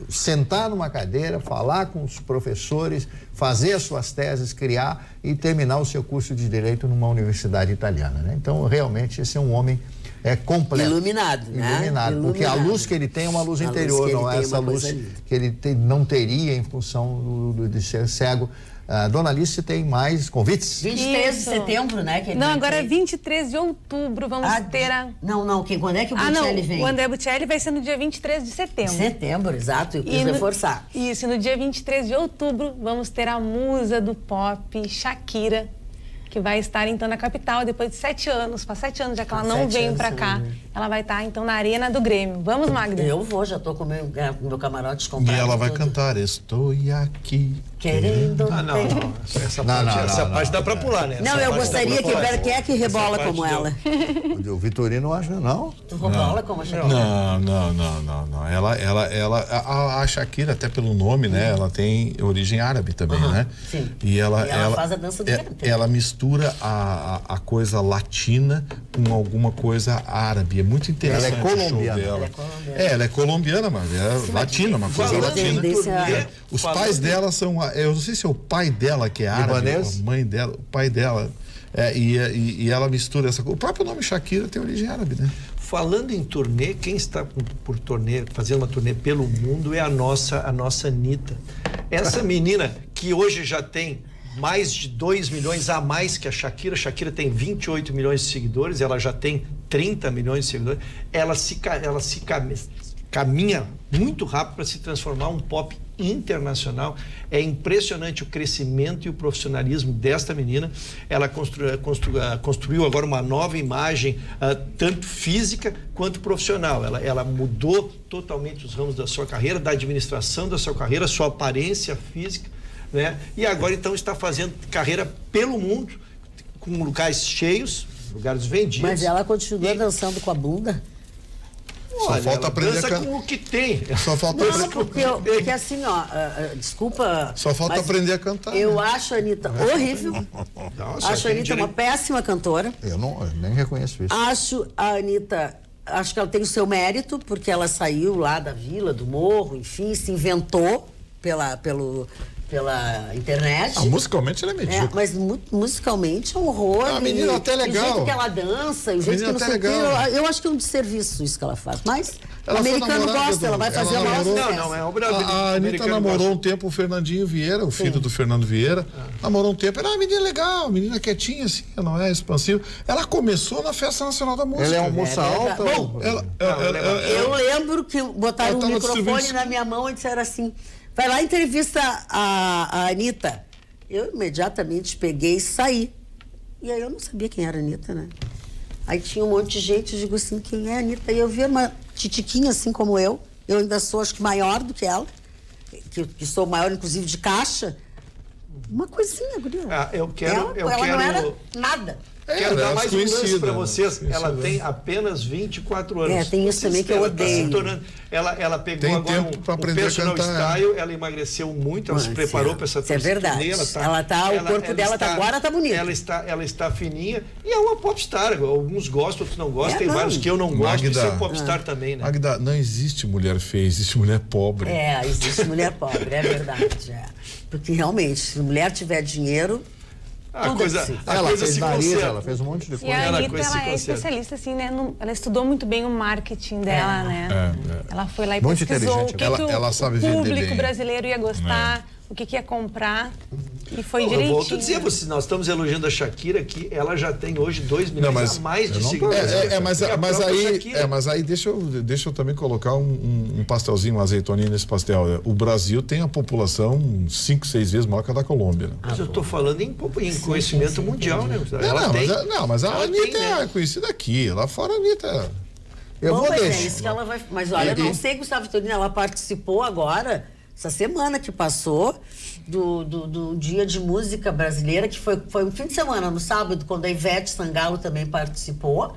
sentar numa cadeira, falar com os professores, fazer as suas teses, criar e terminar o seu curso de Direito numa universidade italiana, né? Então, realmente, esse é um homem completo. Iluminado, né? Iluminado, porque a luz que ele tem é uma luz interior, não é essa luz que ele não teria em função de ser cego. Dona Alice tem mais convites? 23 de setembro, né? Não, agora é 23 de outubro, vamos ter a... Não, quando é que o Bocelli vem? O Andrea Bocelli vai ser no dia 23 de setembro. Setembro, exato, eu quis reforçar. Isso, no dia 23 de outubro, vamos ter a musa do pop, Shakira, que vai estar, então, na capital, depois de 7 anos. Faz 7 anos já que ela não vem pra cá. Ela vai estar, então, na Arena do Grêmio. Vamos, Magda? Eu vou, já tô com o meu camarote comprado. E ela vai cantar Estou aqui. Querendo... não. Essa parte dá pra pular, né? Não, eu gostaria que o Berquec rebola como ela. O Vitorino acha, não? Tu rebola como a Shakira? Não. A Shakira, até pelo nome, né? Ela tem origem árabe também, né? Sim. E ela faz a dança do ventre. Ela mistura a coisa latina com alguma coisa árabe. É muito interessante. Ela é colombiana. Ela é colombiana, mas é latina, uma coisa latina. Os pais dela são... Eu não sei se é o pai dela que é árabe, a mãe dela, o pai dela. E ela mistura essa coisa. O próprio nome Shakira tem origem árabe, né? Falando em turnê, quem está por turnê, fazendo uma turnê pelo mundo é a nossa Anitta. Essa menina que hoje já tem mais de 2 milhões a mais que a Shakira. Shakira tem 28 milhões de seguidores, ela já tem 30 milhões de seguidores. Ela caminha muito rápido para se transformar um pop internacional. É impressionante o crescimento e o profissionalismo desta menina. Ela construiu agora uma nova imagem, tanto física quanto profissional. Ela mudou totalmente os ramos da sua carreira, da administração da sua carreira, sua aparência física, né? E agora então está fazendo carreira pelo mundo, com lugares cheios, lugares vendidos. Mas ela continua dançando com a bunda? Só falta aprender a com o que tem. Só falta porque assim, desculpa. Só falta aprender a cantar. Eu acho a Anitta horrível. Acho a Anitta uma péssima cantora. Eu nem reconheço isso. Acho que ela tem o seu mérito, porque ela saiu lá da vila, do morro, enfim, se inventou pela internet. Musicalmente ela é medíocre. Mas musicalmente é um horror. A menina até é legal. O jeito que ela dança, o jeito que não sei o que. Eu acho que é um desserviço isso que ela faz. Mas o americano gosta, ela vai fazer a maior sucesso. Não, é obra. A Anitta namorou um tempo o Fernandinho Vieira, o filho do Fernando Vieira. Namorou um tempo. Era uma menina legal, menina quietinha, assim, não é expansiva. Ela começou na Festa Nacional da Música. Ela é uma moça alta? Bom, eu lembro que botaram um microfone na minha mão e disseram assim: vai lá, entrevista a Anitta. Eu imediatamente peguei e saí. E aí eu não sabia quem era a Anitta, né? Aí tinha um monte de gente, eu digo assim, quem é a Anitta? E eu vi uma titiquinha assim como eu ainda sou, acho que maior do que ela, que sou maior, inclusive, de caixa. Uma coisinha, guria. Ela não era nada. Quero dar mais um lance para vocês. Ela tem apenas 24 anos. Tem isso também que eu odeio. Ela pegou agora um personal style, ela emagreceu muito, ela se preparou para essa é verdade. O corpo dela agora tá bonito. Ela está fininha e é uma popstar. Alguns gostam, outros não gostam. Tem vários que eu não gosto, e são popstar também, né? Magda, não existe mulher feia, existe mulher pobre. Existe mulher pobre, é verdade. Porque realmente, se a mulher tiver dinheiro... Ela fez nariz, ela fez um monte de coisa. E a Anitta, ela é especialista, assim, né? Ela estudou muito bem o marketing dela, né? Ela foi lá e muito pesquisou o que, ela sabe o público brasileiro ia gostar, o que ia comprar. E foi direitinho. Eu volto a dizer, nós estamos elogiando a Shakira, que ela já tem hoje 2 milhões a mais de seguidores. Mas aí deixa eu também colocar um pastelzinho, uma azeitoninha nesse pastel. O Brasil tem a população 5, 6 vezes maior que a da Colômbia. Né? Mas eu estou falando em conhecimento mundial, né? Mas a Anitta é conhecida aqui, lá fora a Anitta. Eu vou deixar. Isso que ela vai... Mas olha, eu não sei, Gustavo Vitorino, ela participou agora, essa semana que passou, do Dia de Música Brasileira, que foi um fim de semana, no sábado, quando a Ivete Sangalo também participou,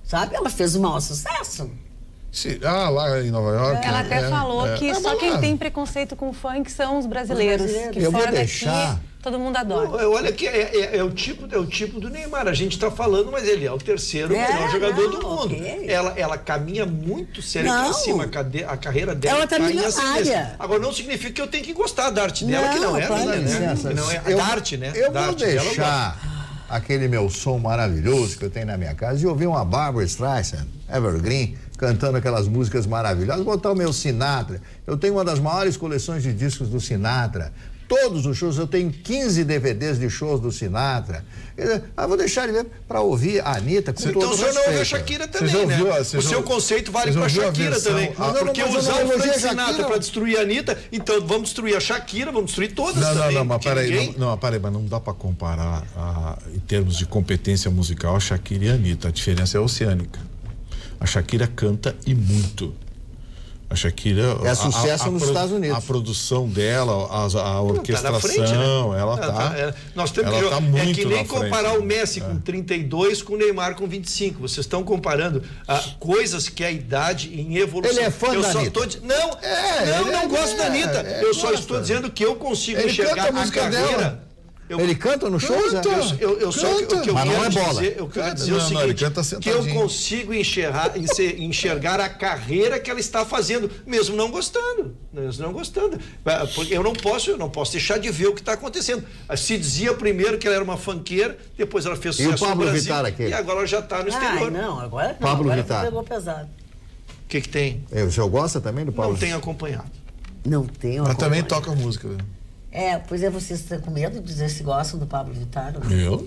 sabe? Ela fez um maior sucesso. Lá em Nova York. Ela até falou que só quem tem preconceito com funk são os brasileiros. Que eu fora vou deixar... daqui, todo mundo adora. Olha que é o tipo do Neymar. A gente está falando, mas ele é o terceiro melhor jogador do mundo. Okay. Ela caminha muito sério para cima. A carreira dela ela tá milionária. Agora, não significa que eu tenho que gostar da arte dela, que não é, né? Não é da arte, né? Eu vou deixar aquele meu som maravilhoso que eu tenho na minha casa e ouvir uma Barbra Streisand, Evergreen, cantando aquelas músicas maravilhosas, botar o meu Sinatra. Eu tenho uma das maiores coleções de discos do Sinatra. Todos os shows, eu tenho 15 DVDs de shows do Sinatra. Vou deixar ele ver para ouvir a Anitta com todo respeito. Então o senhor não ouve a Shakira também, né? O seu conceito vale para a Shakira também. Porque usar o Frank Sinatra para destruir a Anitta, então vamos destruir a Shakira, vamos destruir todas também. Não, mas peraí, mas não dá para comparar em termos de competência musical a Shakira e a Anitta. A diferença é oceânica. A Shakira canta e muito. A Shakira... É sucesso nos Estados Unidos. A produção dela, a orquestração, tá frente, né? ela tá... Nós temos que que nem comparar o Messi com 32 com o Neymar com 25. Vocês estão comparando coisas que é a idade em evolução. Ele é fã da Anitta. Não gosto da Anitta. Eu só estou dizendo que eu consigo enxergar a carreira... Dela. Ele canta no show? Mas não é bola. Eu quero dizer o seguinte, que eu consigo enxergar a carreira que ela está fazendo, mesmo não gostando. Porque eu não posso deixar de ver o que está acontecendo. Se dizia primeiro que ela era uma funkeira, depois ela fez sucesso no Brasil, e agora ela já está no exterior. Agora pegou pesado. O que tem? O senhor gosta também do Pablo? Não tenho acompanhado. Não tenho acompanhado. Mas também toca música, né? Pois vocês estão com medo de dizer se gostam do Pablo Vittar? Eu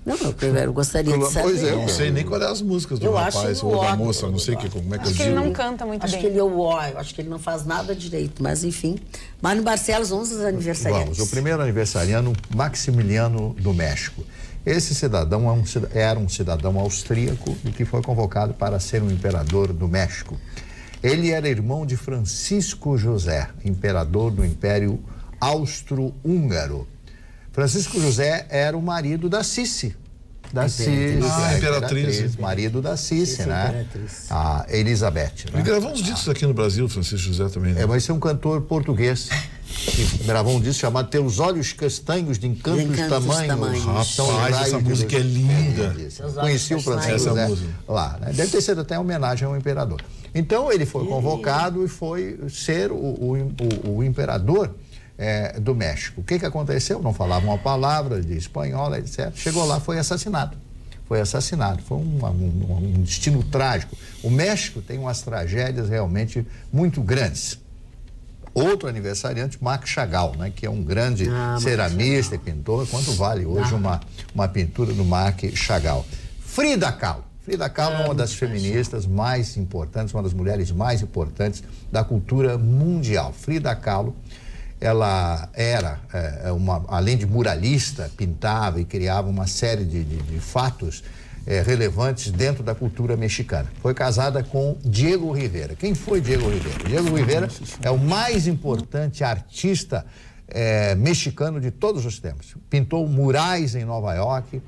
não. Eu gostaria de saber. Pois não sei nem qual é as músicas do rapaz ou da moça, não sei como é que eu digo. Acho que ele não canta muito bem. Acho que ele é o acho que ele não faz nada direito, mas enfim. Mário Barcelos, vamos aos aniversariantes. Vamos, o primeiro aniversariano, Maximiliano do México. Esse cidadão era um cidadão austríaco e que foi convocado para ser um imperador do México. Ele era irmão de Francisco José, imperador do Império Austro-Húngaro. Francisco José era o marido da Cici. Imperatriz. Marido da Cici, né? A Elizabeth. Ele gravou uns discos aqui no Brasil, Francisco José também. Né? Vai ser um cantor português. Que gravou um disco chamado Teus Olhos Castanhos de Encantos Tamanhos. Rapaz, essa música é linda. Conheci o Francisco José lá. Né? Deve ter sido até uma homenagem ao imperador. Então ele foi convocado e foi ser o imperador do México. O que aconteceu? Não falava uma palavra de espanhol, etc. Chegou lá, foi assassinado. Foi um destino trágico. O México tem umas tragédias realmente muito grandes. Outro aniversariante, Max Chagall, né, que é um grande ceramista e pintor. Quanto vale hoje uma pintura do Max Chagall? Frida Kahlo. Frida Kahlo é uma das feministas mais importantes, uma das mulheres mais importantes da cultura mundial. Frida Kahlo, ela era, além de muralista, pintava e criava uma série de fatos relevantes dentro da cultura mexicana. Foi casada com Diego Rivera. Quem foi Diego Rivera? Diego Rivera é o mais importante artista mexicano de todos os tempos. Pintou murais em Nova York,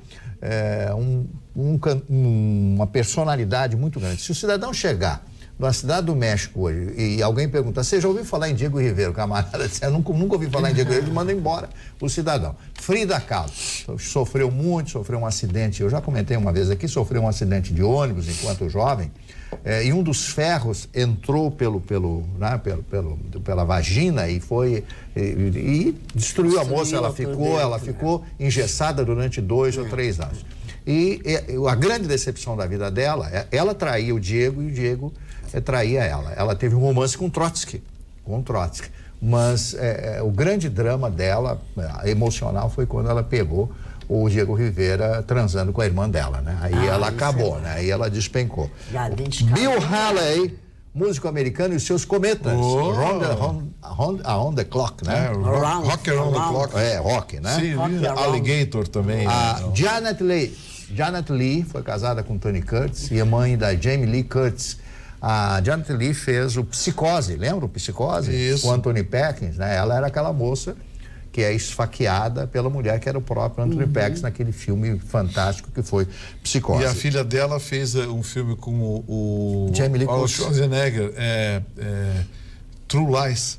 uma personalidade muito grande. Se o cidadão chegar na cidade do México hoje e alguém pergunta, você já ouviu falar em Diego Rivera? O camarada disse, eu nunca ouvi falar em Diego Rivera, ele manda embora o cidadão. Frida Kahlo sofreu um acidente, eu já comentei uma vez aqui, sofreu um acidente de ônibus enquanto jovem, e um dos ferros entrou pela vagina e destruiu a moça. Ela ficou engessada durante 2 ou 3 anos. E a grande decepção da vida dela, ela traía o Diego e o Diego traía ela. Ela teve um romance com Trotsky. Mas o grande drama dela, emocional, foi quando ela pegou o Diego Rivera transando com a irmã dela, né? Aí ela acabou, né? Aí ela despencou. Bill Haley, músico americano, e os seus cometas. Around the Clock, né? Rock Around the Clock. Rock, né? Sim, Alligator também. Janet Leigh foi casada com Tony Curtis e é mãe da Jamie Lee Curtis. A Janet Leigh fez o Psicose, lembra o Psicose? Isso. Com Anthony Perkins, né? Ela era aquela moça que é esfaqueada pela mulher que era o próprio Anthony Perkins naquele filme fantástico que foi Psicose. E a filha dela fez um filme com o Jamie Lee Curtis. Schwarzenegger, True Lies,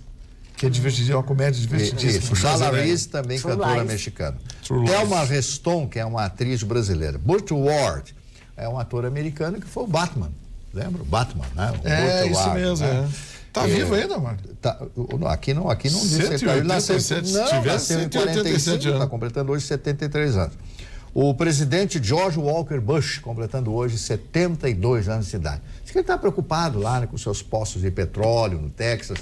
que é divertidíssimo, é uma comédia divertidíssima. Dala Reese, também cantora mexicana. Thelma Reston, que é uma atriz brasileira. Burt Ward é um ator americano que foi o Batman. Lembra? O Batman, né? Isso Ward, mesmo, né? Tá vivo ainda, Mário? Aqui não diz. Ele nasceu em 45, está completando hoje 73 anos. O presidente George Walker Bush, completando hoje 72 anos de idade. Diz que ele está preocupado lá, né, com seus postos de petróleo no Texas,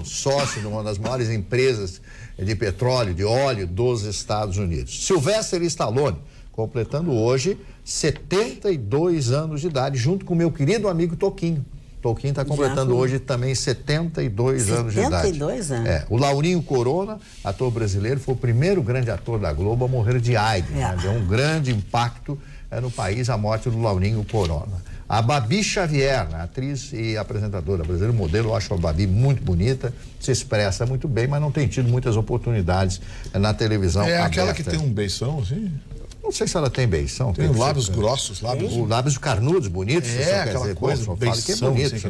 sócio de uma das maiores empresas de petróleo, de óleo dos Estados Unidos. Sylvester Stallone, completando hoje 72 anos de idade, junto com meu querido amigo Toquinho. Toquinho está completando hoje também 72 anos de idade. 72 anos? O Laurinho Corona, ator brasileiro, foi o primeiro grande ator da Globo a morrer de AIDS. Né? Deu um grande impacto no país a morte do Laurinho Corona. A Babi Xavier, né? Atriz e apresentadora brasileira, modelo, eu acho a Babi muito bonita, se expressa muito bem, mas não tem tido muitas oportunidades na televisão aberta. Aquela que tem um beição, assim? Não sei se ela tem beição. Tem lábios grossos, lábios carnudos, bonitos. Aquela coisa, beição, que é bonito, assim,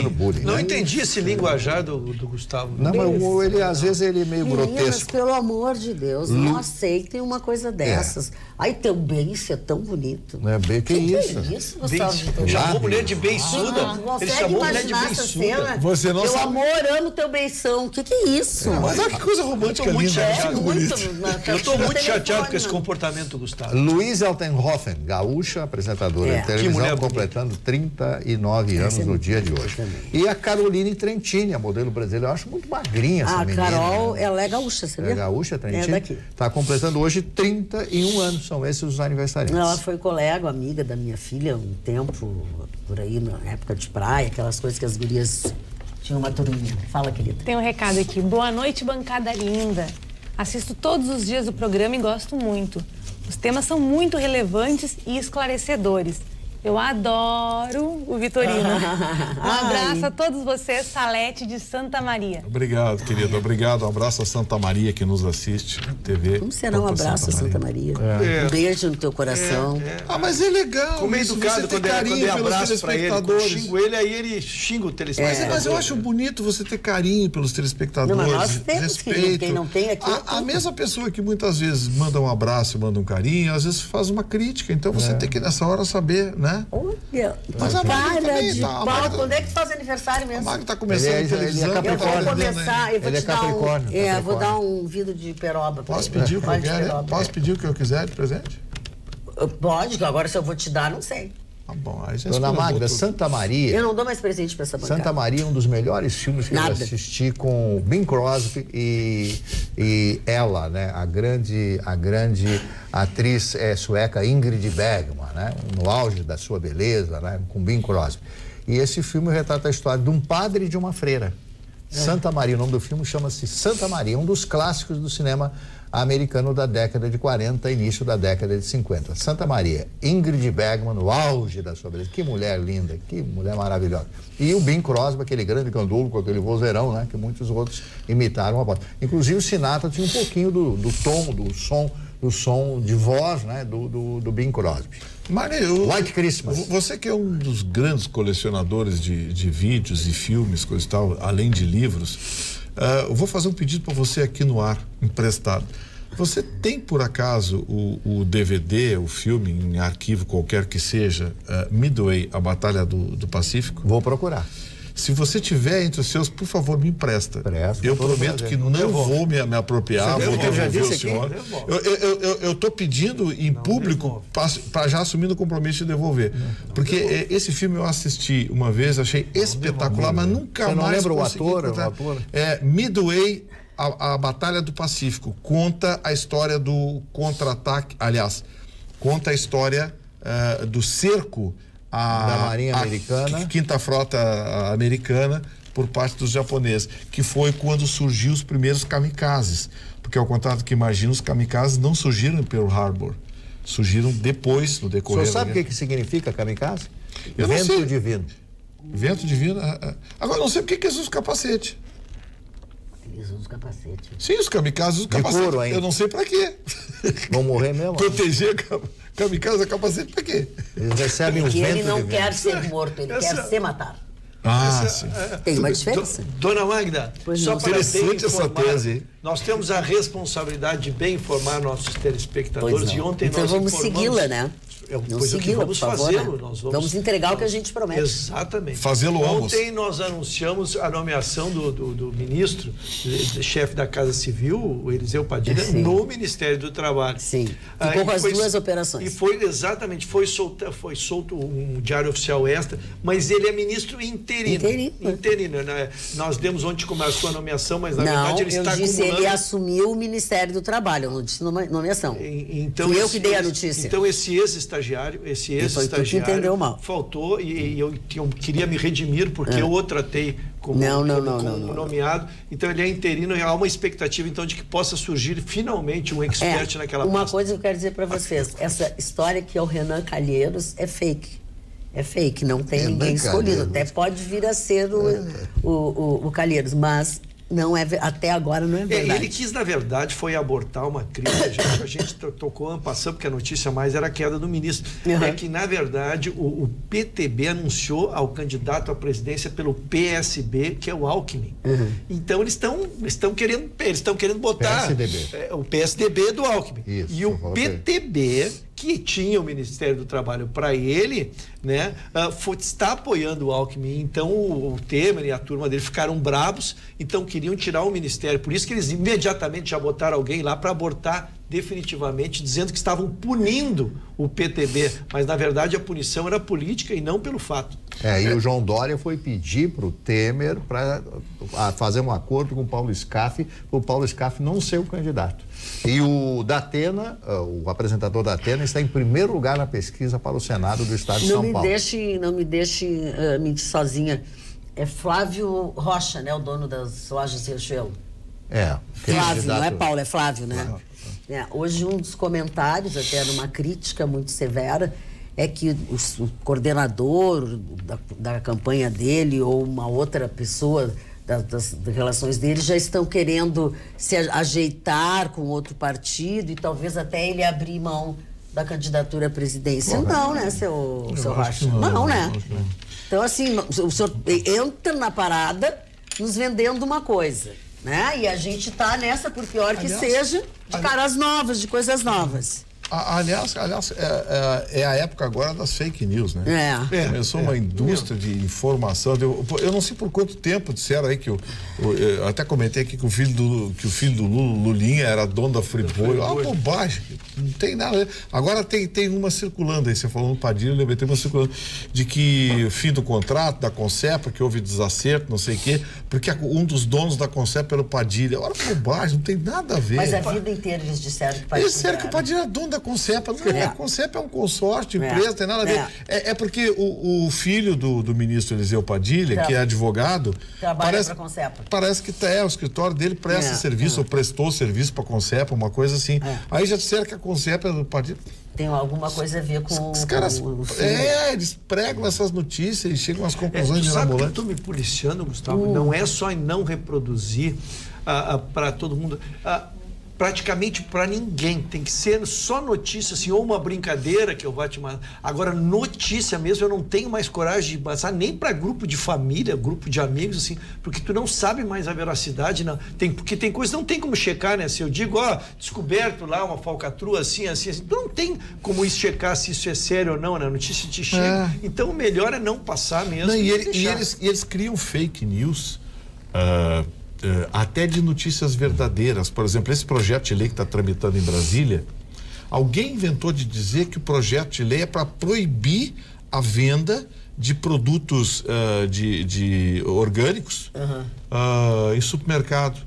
que bullying. Não entendi esse linguajar do Gustavo. Não, mas ele, às vezes, ele é meio grotesco. Pelo amor de Deus, não aceitem uma coisa dessas. Aí teu beiço é tão bonito. Que isso? Que é isso, Gustavo? Chamou mulher de beiçuda. Ele chamou mulher de beiçuda. Você não sabe. Amor, amo teu beição. Que é isso? Mas olha que coisa romântica linda. Eu estou muito chateado com esse comportamento, Gustavo. Luiz Altenhofen, gaúcha, apresentadora de televisão, completando 39 anos no dia de hoje. E a Caroline Trentini, a modelo brasileira, eu acho muito magrinha essa menina. A Carol, ela é gaúcha, você viu? É gaúcha, Trentini. Está completando hoje 31 anos, são esses os aniversariantes. Ela foi colega, amiga da minha filha um tempo, por aí, na época de praia, aquelas coisas que as gurias tinham uma turminha. Fala, querida. Tem um recado aqui. Boa noite, bancada linda. Assisto todos os dias o programa e gosto muito. Os temas são muito relevantes e esclarecedores. Eu adoro o Vitorino. Um abraço a todos vocês, Salete de Santa Maria. Obrigado, querido. Obrigado. Um abraço a Santa Maria que nos assiste na TV. Como será um abraço a Santa Maria? Um beijo no teu coração. Mas é legal. Como é educado quando é abraço pra ele. Quando eu xingo ele, aí ele xinga o telespectador. Mas eu acho bonito você ter carinho pelos telespectadores. Não, mas nós temos respeito. Quem não tem aqui. A mesma pessoa que muitas vezes manda um abraço, manda um carinho, às vezes faz uma crítica. Então você tem que, nessa hora, saber, né? né? Olha, Mas a Magda cara também de tá, pau. Magda. Quando é que tu faz aniversário A mesmo? Magda tá começando Ele é televisão. Capricórnio. Eu vou começar, eu vou Ele é te dar Capricórnio. vou dar um vidro de peroba pra Posso ele. pedir o que eu Olha de quero? peroba. Posso pedir o que eu quiser de presente? Pode, que agora se eu vou te dar, não sei. Tá bom, aí já Dona escolheu Magda, tudo. Santa Maria. Eu não dou mais presente pra essa bancada. Santa Maria é um dos melhores filmes que eu Nada. assisti com Bing Crosby e ela, né? A grande atriz sueca Ingrid Bergman, né? No auge da sua beleza, né? Com Bing Crosby. E esse filme retrata a história de um padre e de uma freira. Santa Maria, o nome do filme chama-se Santa Maria, um dos clássicos do cinema americano da década de 40, início da década de 50. Santa Maria, Ingrid Bergman, no auge da sua beleza. Que mulher linda, que mulher maravilhosa. E o Bing Crosby, aquele grande cantor com aquele vozeirão, né? Que muitos outros imitaram a voz. Inclusive o Sinatra tinha um pouquinho do tom, do som de voz, né? Do Bing Crosby. Maria, White Christmas. Você que é um dos grandes colecionadores de vídeos e filmes, coisa e tal, além de livros, eu vou fazer um pedido para você aqui no ar, emprestado. Você tem, por acaso, o DVD, o filme, em arquivo qualquer que seja, Midway, a Batalha do Pacífico? Vou procurar. Se você tiver entre os seus, por favor, me empresta. Eu prometo que não vou me apropriar, vou devolver o senhor. Eu estou pedindo em público para já assumir o compromisso de devolver. Porque esse filme eu assisti uma vez, achei espetacular, mas nunca mais. Você não lembra o encontrar. ator? Midway, a Batalha do Pacífico. Conta a história do contra-ataque, aliás, conta a história do cerco da Marinha Americana, Quinta Frota Americana, por parte dos japoneses, que foi quando surgiu os primeiros kamikazes, porque ao contrário do que imagina, os kamikazes não surgiram em Pearl Harbor, surgiram depois, no decorrer. O senhor sabe o que significa kamikaze? Eu não sei. Vento divino. Vento divino. Agora não sei por que eles usam capacete. Eles usam capacete. Sim, os kamikazes usam capacete. Couro ainda. Eu não sei pra quê. Vão morrer mesmo? Proteger kamikaze a capacete pra quê? Eles recebem os Porque ventos ele não de quer vento. ser morto, ele quer ser matado. Sim. Tem uma diferença? Dona Magda, só para Interessante essa tese. Nós temos a responsabilidade de bem informar nossos telespectadores. E ontem então nós vamos informamos... segui-la, né? Pois é, que vamos fazê-lo. Nós vamos entregar o que a gente promete. Exatamente. Fazê-lo ambos. Ontem nós anunciamos a nomeação do ministro, chefe da Casa Civil, o Eliseu Padilha, no Ministério do Trabalho. Sim. Ficou com as duas operações. E foi solto um diário oficial extra, mas ele é ministro interino. Interino, né? Nós demos ontem como a sua nomeação, mas na verdade ele está acumulando... ele assumiu o Ministério do Trabalho, eu não disse nomeação. Então, Fui eu que dei a notícia. Então esse ex-estagiário faltou e eu queria me redimir porque eu o tratei como nomeado. Então ele é interino e há uma expectativa então de que possa surgir finalmente um expert naquela Uma pasta. coisa que eu quero dizer para vocês, essa história que é o Renan Calheiros é fake. É fake, não tem ninguém escolhido. Até pode vir a ser o Calheiros, mas não é, até agora não é verdade. Ele quis, na verdade, foi abortar uma crítica. A gente tocou ano passado, porque a notícia mais era a queda do ministro. É que, na verdade, o PTB anunciou ao candidato à presidência pelo PSB, que é o Alckmin. Então, eles estão querendo botar o PSDB do Alckmin. Isso, e o PTB, que tinha o Ministério do Trabalho para ele, né, está apoiando o Alckmin. Então o Temer e a turma dele ficaram bravos, então queriam tirar o Ministério. Por isso que eles imediatamente já botaram alguém lá para abortar definitivamente, dizendo que estavam punindo o PTB, mas na verdade a punição era política e não pelo fato. E o João Dória foi pedir para o Temer para fazer um acordo com o Paulo Scaff, para o Paulo Scaff não ser o candidato. E o Datena, o apresentador da Datena, está em primeiro lugar na pesquisa para o Senado do Estado de São Paulo. Não me deixe mentir sozinha. É Flávio Rocha, né? O dono das lojas Riachuelo. Flávio, não é Paulo, é Flávio, né? Hoje um dos comentários, até numa crítica muito severa, é que o coordenador da campanha dele ou uma outra pessoa das relações dele já estão querendo se ajeitar com outro partido e talvez até ele abrir mão da candidatura à presidência. Não, né, seu Rocha? Não, né? Então, assim, o senhor entra na parada nos vendendo uma coisa, né? E a gente tá nessa, por pior que seja, de caras novas, de coisas novas. Aliás, é a época agora das fake news, né? Começou uma indústria de informação. Eu não sei por quanto tempo disseram aí que eu até comentei aqui que o filho do Lulinha era dono da Friboi. Ah, bobagem, não tem nada. Agora tem uma circulando aí, você falou no Padilha, eu lembrei, tem uma circulando de que o fim do contrato da Concepa, que houve desacerto, não sei o quê, porque um dos donos da Concepa era o Padilha. Olha, bobagem, não tem nada a ver. Mas a vida inteira eles disseram que o Padilha eles disseram que o Padilha era dono da Concepa. Não, a Concepa é um consórcio de empresa, tem nada a ver. É porque o filho do ministro Eliseu Padilha, que é advogado, trabalha para a Concepa. Parece que o escritório dele presta serviço, ou prestou serviço para a Concepa, uma coisa assim. Aí já disseram que a Concepa é do Padilha. Tem alguma coisa a ver com os caras. Eles pregam essas notícias e chegam às conclusões de sabe que eu estou me policiando, Gustavo? Não é só em não reproduzir para todo mundo. Praticamente para ninguém, tem que ser só notícia, assim, ou uma brincadeira que eu vou te mandar. Agora, notícia mesmo, eu não tenho mais coragem de passar nem para grupo de família, grupo de amigos, assim, porque tu não sabe mais a veracidade, não. Porque tem coisa que não tem como checar, né? Se eu digo, descoberto lá uma falcatrua, assim, tu não tem como checar se isso é sério ou não, né? A notícia te chega. Então, o melhor é não passar mesmo. Não, e eles criam fake news. Até de notícias verdadeiras. Por exemplo, esse projeto de lei que está tramitando em Brasília, alguém inventou de dizer que o projeto de lei é para proibir a venda de produtos de orgânicos em supermercado.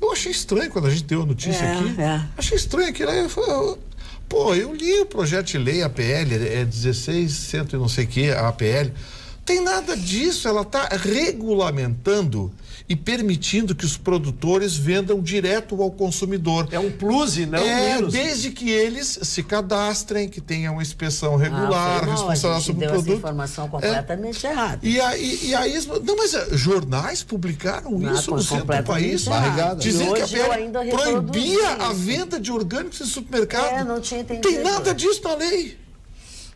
Eu achei estranho quando a gente deu a notícia aqui. Achei estranho aquilo aí. Eu li o projeto de lei, a APL, é 1600 e não sei o que, a APL. Tem nada disso, ela está regulamentando e permitindo que os produtores vendam direto ao consumidor. É um plus e não menos. Desde que eles se cadastrem, que tenham uma inspeção regular, responsável sobre o produto. Essa informação completamente errada. E aí, não, mas jornais publicaram isso no centro do país, dizendo que a PL proibia a venda de orgânicos em supermercado. Não tinha entendido. Tem nada disso na lei.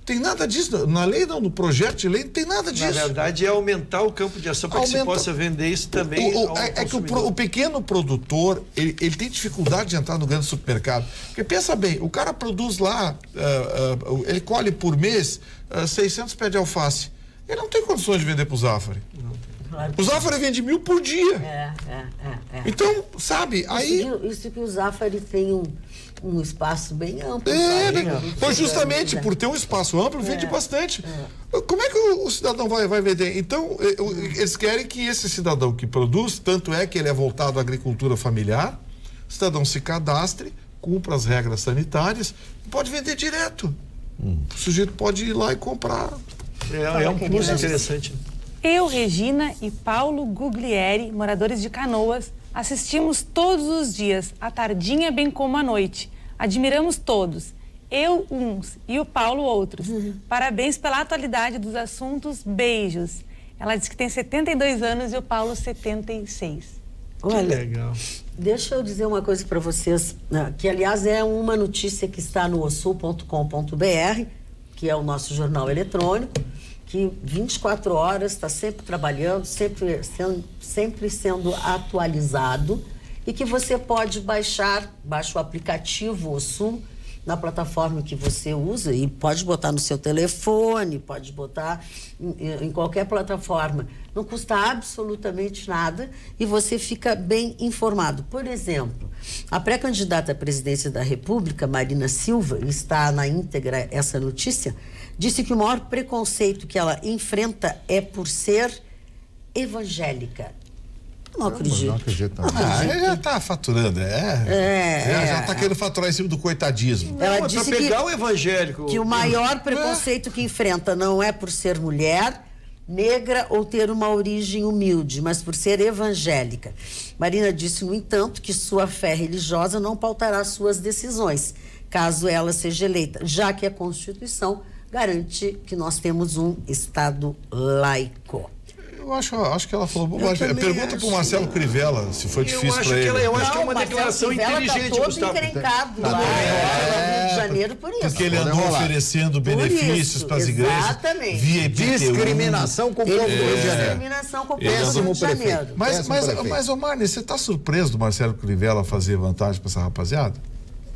Tem nada disso, na lei não, no projeto de lei não tem nada disso. Na verdade é aumentar o campo de ação para que se possa vender isso também. É que o pequeno produtor, ele tem dificuldade de entrar no grande supermercado. Porque pensa bem, o cara produz lá, ele colhe por mês 600 pés de alface. Ele não tem condições de vender para o Zafari. O Zafari vende 1000 por dia. Então, sabe, aí... Isso que o Zafari tem um espaço bem amplo. Pois justamente por ter um espaço amplo, vende bastante. Como é que o cidadão vai vender? Então, eles querem que esse cidadão que produz, tanto é que ele é voltado à agricultura familiar, o cidadão se cadastre, cumpra as regras sanitárias, pode vender direto. O sujeito pode ir lá e comprar. É um plus interessante. Eu, Regina e Paulo Guglieri, moradores de Canoas, assistimos todos os dias, à tardinha bem como à noite. Admiramos todos. Eu, uns, e o Paulo, outros. Parabéns pela atualidade dos assuntos. Beijos. Ela disse que tem 72 anos e o Paulo 76. Olha, que legal. Deixa eu dizer uma coisa para vocês, que aliás é uma notícia que está no osul.com.br, que é o nosso jornal eletrônico, que 24 horas está sempre trabalhando, sempre sendo atualizado, e que você pode baixa o aplicativo Osul na plataforma que você usa e pode botar no seu telefone, pode botar em qualquer plataforma. Não custa absolutamente nada e você fica bem informado. Por exemplo, a pré-candidata à presidência da República, Marina Silva, está na íntegra essa notícia, disse que o maior preconceito que ela enfrenta é por ser evangélica. Não acredito. Não acredito. Ele já está faturando, já está querendo faturar em cima do coitadismo. Ela disse pegar o evangélico. Que o maior preconceito que enfrenta não é por ser mulher, negra ou ter uma origem humilde, mas por ser evangélica. Marina disse, no entanto, que sua fé religiosa não pautará suas decisões, caso ela seja eleita, já que a Constituição garante que nós temos um Estado laico. Eu acho que ela falou bobagem. Pergunta pro Marcelo Crivella se foi difícil para ele. Eu acho que é uma declaração inteligente, Gustavo. Gustavo. Encrencado lá no Rio de Janeiro por isso. Porque ele andou oferecendo benefícios para as igrejas. Exatamente. Via discriminação com o povo do Rio de Janeiro. Discriminação com o povo do Rio de Janeiro. Mas Marne, você está surpreso do Marcelo Crivella fazer vantagem para essa rapaziada?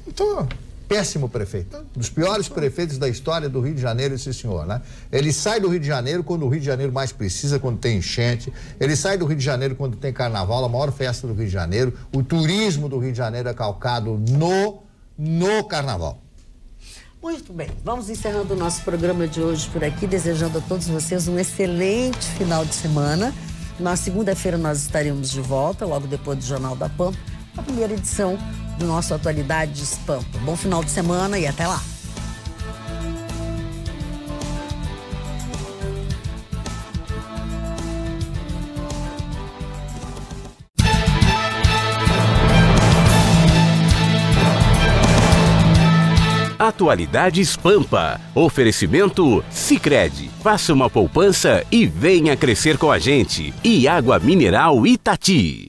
Então, péssimo prefeito. Um dos piores prefeitos da história do Rio de Janeiro, esse senhor, né? Ele sai do Rio de Janeiro quando o Rio de Janeiro mais precisa, quando tem enchente. Ele sai do Rio de Janeiro quando tem carnaval, a maior festa do Rio de Janeiro. O turismo do Rio de Janeiro é calcado no carnaval. Muito bem, vamos encerrando o nosso programa de hoje por aqui, desejando a todos vocês um excelente final de semana. Na segunda-feira nós estaremos de volta, logo depois do Jornal da Pampa, a primeira edição do nosso Atualidades Pampa. Bom final de semana e até lá! Atualidades Pampa. Oferecimento Sicredi. Faça uma poupança e venha crescer com a gente. E água mineral Itati.